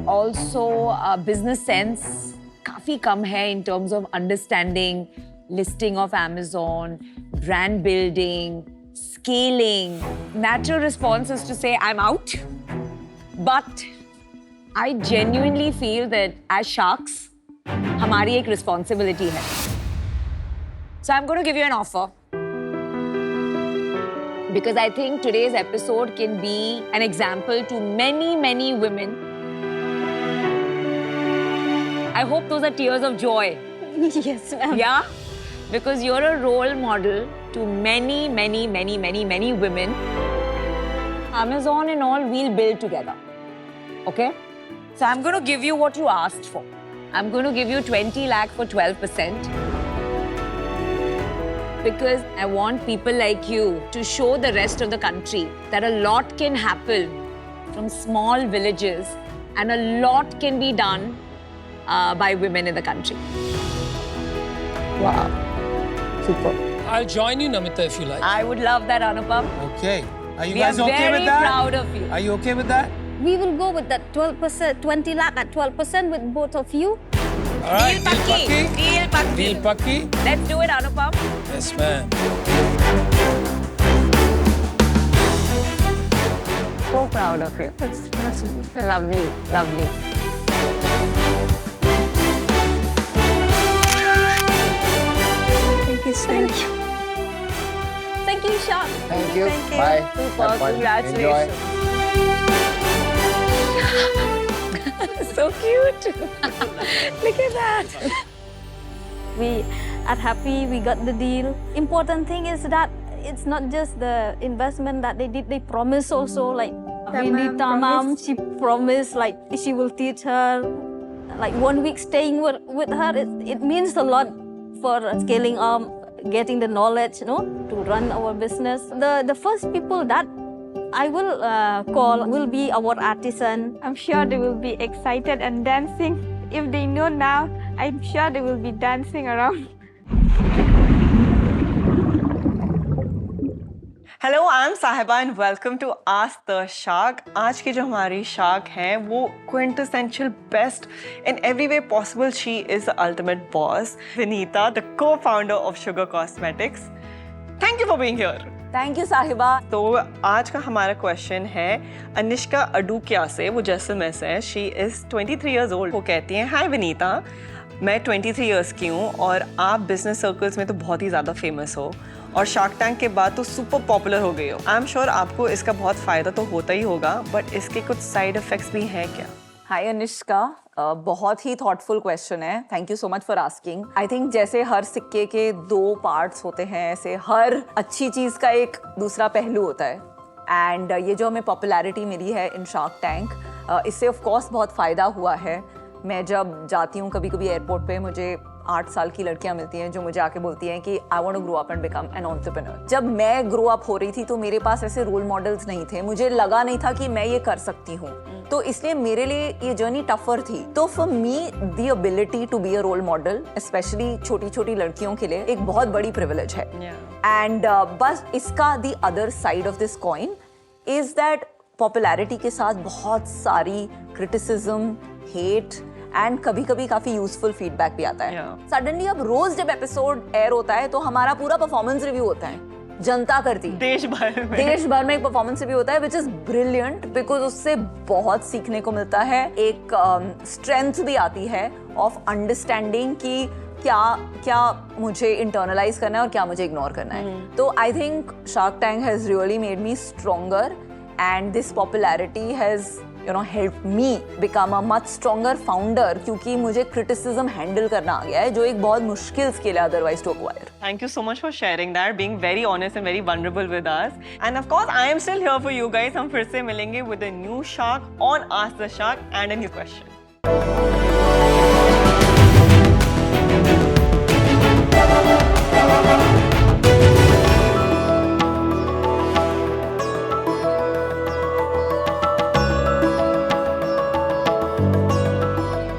Also, business sense काफी कम है in terms of understanding listing of Amazon, brand building, scaling. Natural response is to say, I'm out. But I genuinely feel that as sharks, हमारी एक responsibility है. So I'm going to give you an offer. Because I think today's episode can be an example to many, many women. I hope those are tears of joy. Yes, ma'am. Yeah? Because you're a role model to many, many, many, many, many women. Amazon and all, we'll build together. Okay? So I'm going to give you what you asked for. I'm going to give you 20 lakh for 12%. Because I want people like you to show the rest of the country that a lot can happen from small villages and a lot can be done by women in the country. Wow. Super. I'll join you, Namita, if you like. I would love that, Anupam. Okay. Are you We guys are okay with very that? proud of you. Are you okay with that? We will go with that 12%, 20 lakh at 12% with both of you. All right. Deal Pakki. Deal Pakki. Deal Pakki. Let's do it, Anupam. Yes, ma'am. So proud of you. Lovely, lovely. Thank you so much. Thank you, Shark. Thank you. Thank you. Bye. Super, Have fun. congratulations. Enjoy. So cute. Look at that. We are happy we got the deal. Important thing is that it's not just the investment that they did, they promised also like Vinita mom, she promised like she will teach her like 1 week staying with her. It means a lot for scaling up, getting the knowledge, you know, to run our business. The first people that I will call will be our artisan. I'm sure they will be excited and dancing. If they know now, I'm sure they will be dancing around. Hello I am Sahiba and welcome to Ask the Shark. आज की जो हमारी shark हैं वो quintessential best in every way possible. She is the ultimate boss, Vineeta, the cofounder of Sugar Cosmetics. Thank you for being here. Thank you, Sahiba. तो आज का हमारा क्वेश्चन है अनिष्का अडूकिया से. वो जैसलमेर से है. She is 23 years old. वो कहती हैं, हाय विनीता, मैं 23 ईयर्स की हूँ और आप बिजनेस सर्कल्स में तो बहुत ही ज़्यादा फेमस हो और शार्क टैंक के बाद तो सुपर पॉपुलर हो गई हो. आई एम श्योर आपको इसका बहुत फ़ायदा तो होता ही होगा, बट इसके कुछ साइड इफ़ेक्ट्स भी हैं क्या? Hi, Anushka. बहुत ही थॉटफुल क्वेश्चन है. Thank you so much for asking. I think जैसे हर सिक्के के 2 पार्ट्स होते हैं, ऐसे हर अच्छी चीज़ का एक दूसरा पहलू होता है. एंड ये जो हमें पॉपुलैरिटी मिली है इन शार्क टैंक, इससे ऑफ कोर्स बहुत फ़ायदा हुआ है. मैं जब जाती हूँ कभी कभी एयरपोर्ट पे, मुझे 8 साल की लड़कियां मिलती हैं जो मुझे आके बोलती हैं कि I want to grow up and become an entrepreneur. जब मैं ग्रो अप हो रही थी तो मेरे पास ऐसे रोल मॉडल्स नहीं थे, मुझे लगा नहीं था कि मैं ये कर सकती हूँ, तो इसलिए मेरे लिए ये जर्नी टफर थी. तो for me the ability to be a role model, specially छोटी छोटी लड़कियों के लिए, एक बहुत बड़ी प्रिविलेज है. एंड बस इसका the other side of this coin is that popularity के साथ बहुत सारी क्रिटिसिज्म, हेट एंड कभी कभी काफी यूजफुल फीडबैक भी आता है. सडनली अब रोज जब एपिसोड एयर होता है तो हमारा पूरा परफॉर्मेंस रिव्यू होता है, जनता करती है देश भर में एक परफॉर्मेंस रिव्यू होता है, विच इज ब्रिलियंट बिकॉज उससे बहुत सीखने को मिलता है. एक स्ट्रेंथ भी आती है ऑफ अंडरस्टैंडिंग कि क्या मुझे इंटरनलाइज करना है और क्या मुझे इग्नोर करना है. तो I think shark tank has really made me stronger and this popularity has helped me become a much stronger founder, क्योंकि मुझे criticism handle करना आ गया है, जो एक बहुत मुश्किल skill है otherwise to acquire. Thank you so much for sharing that, being very honest and very vulnerable with us. And of course, I am still here for you guys. हम फिर से मिलेंगे with a new shark on Ask the Shark and a new question.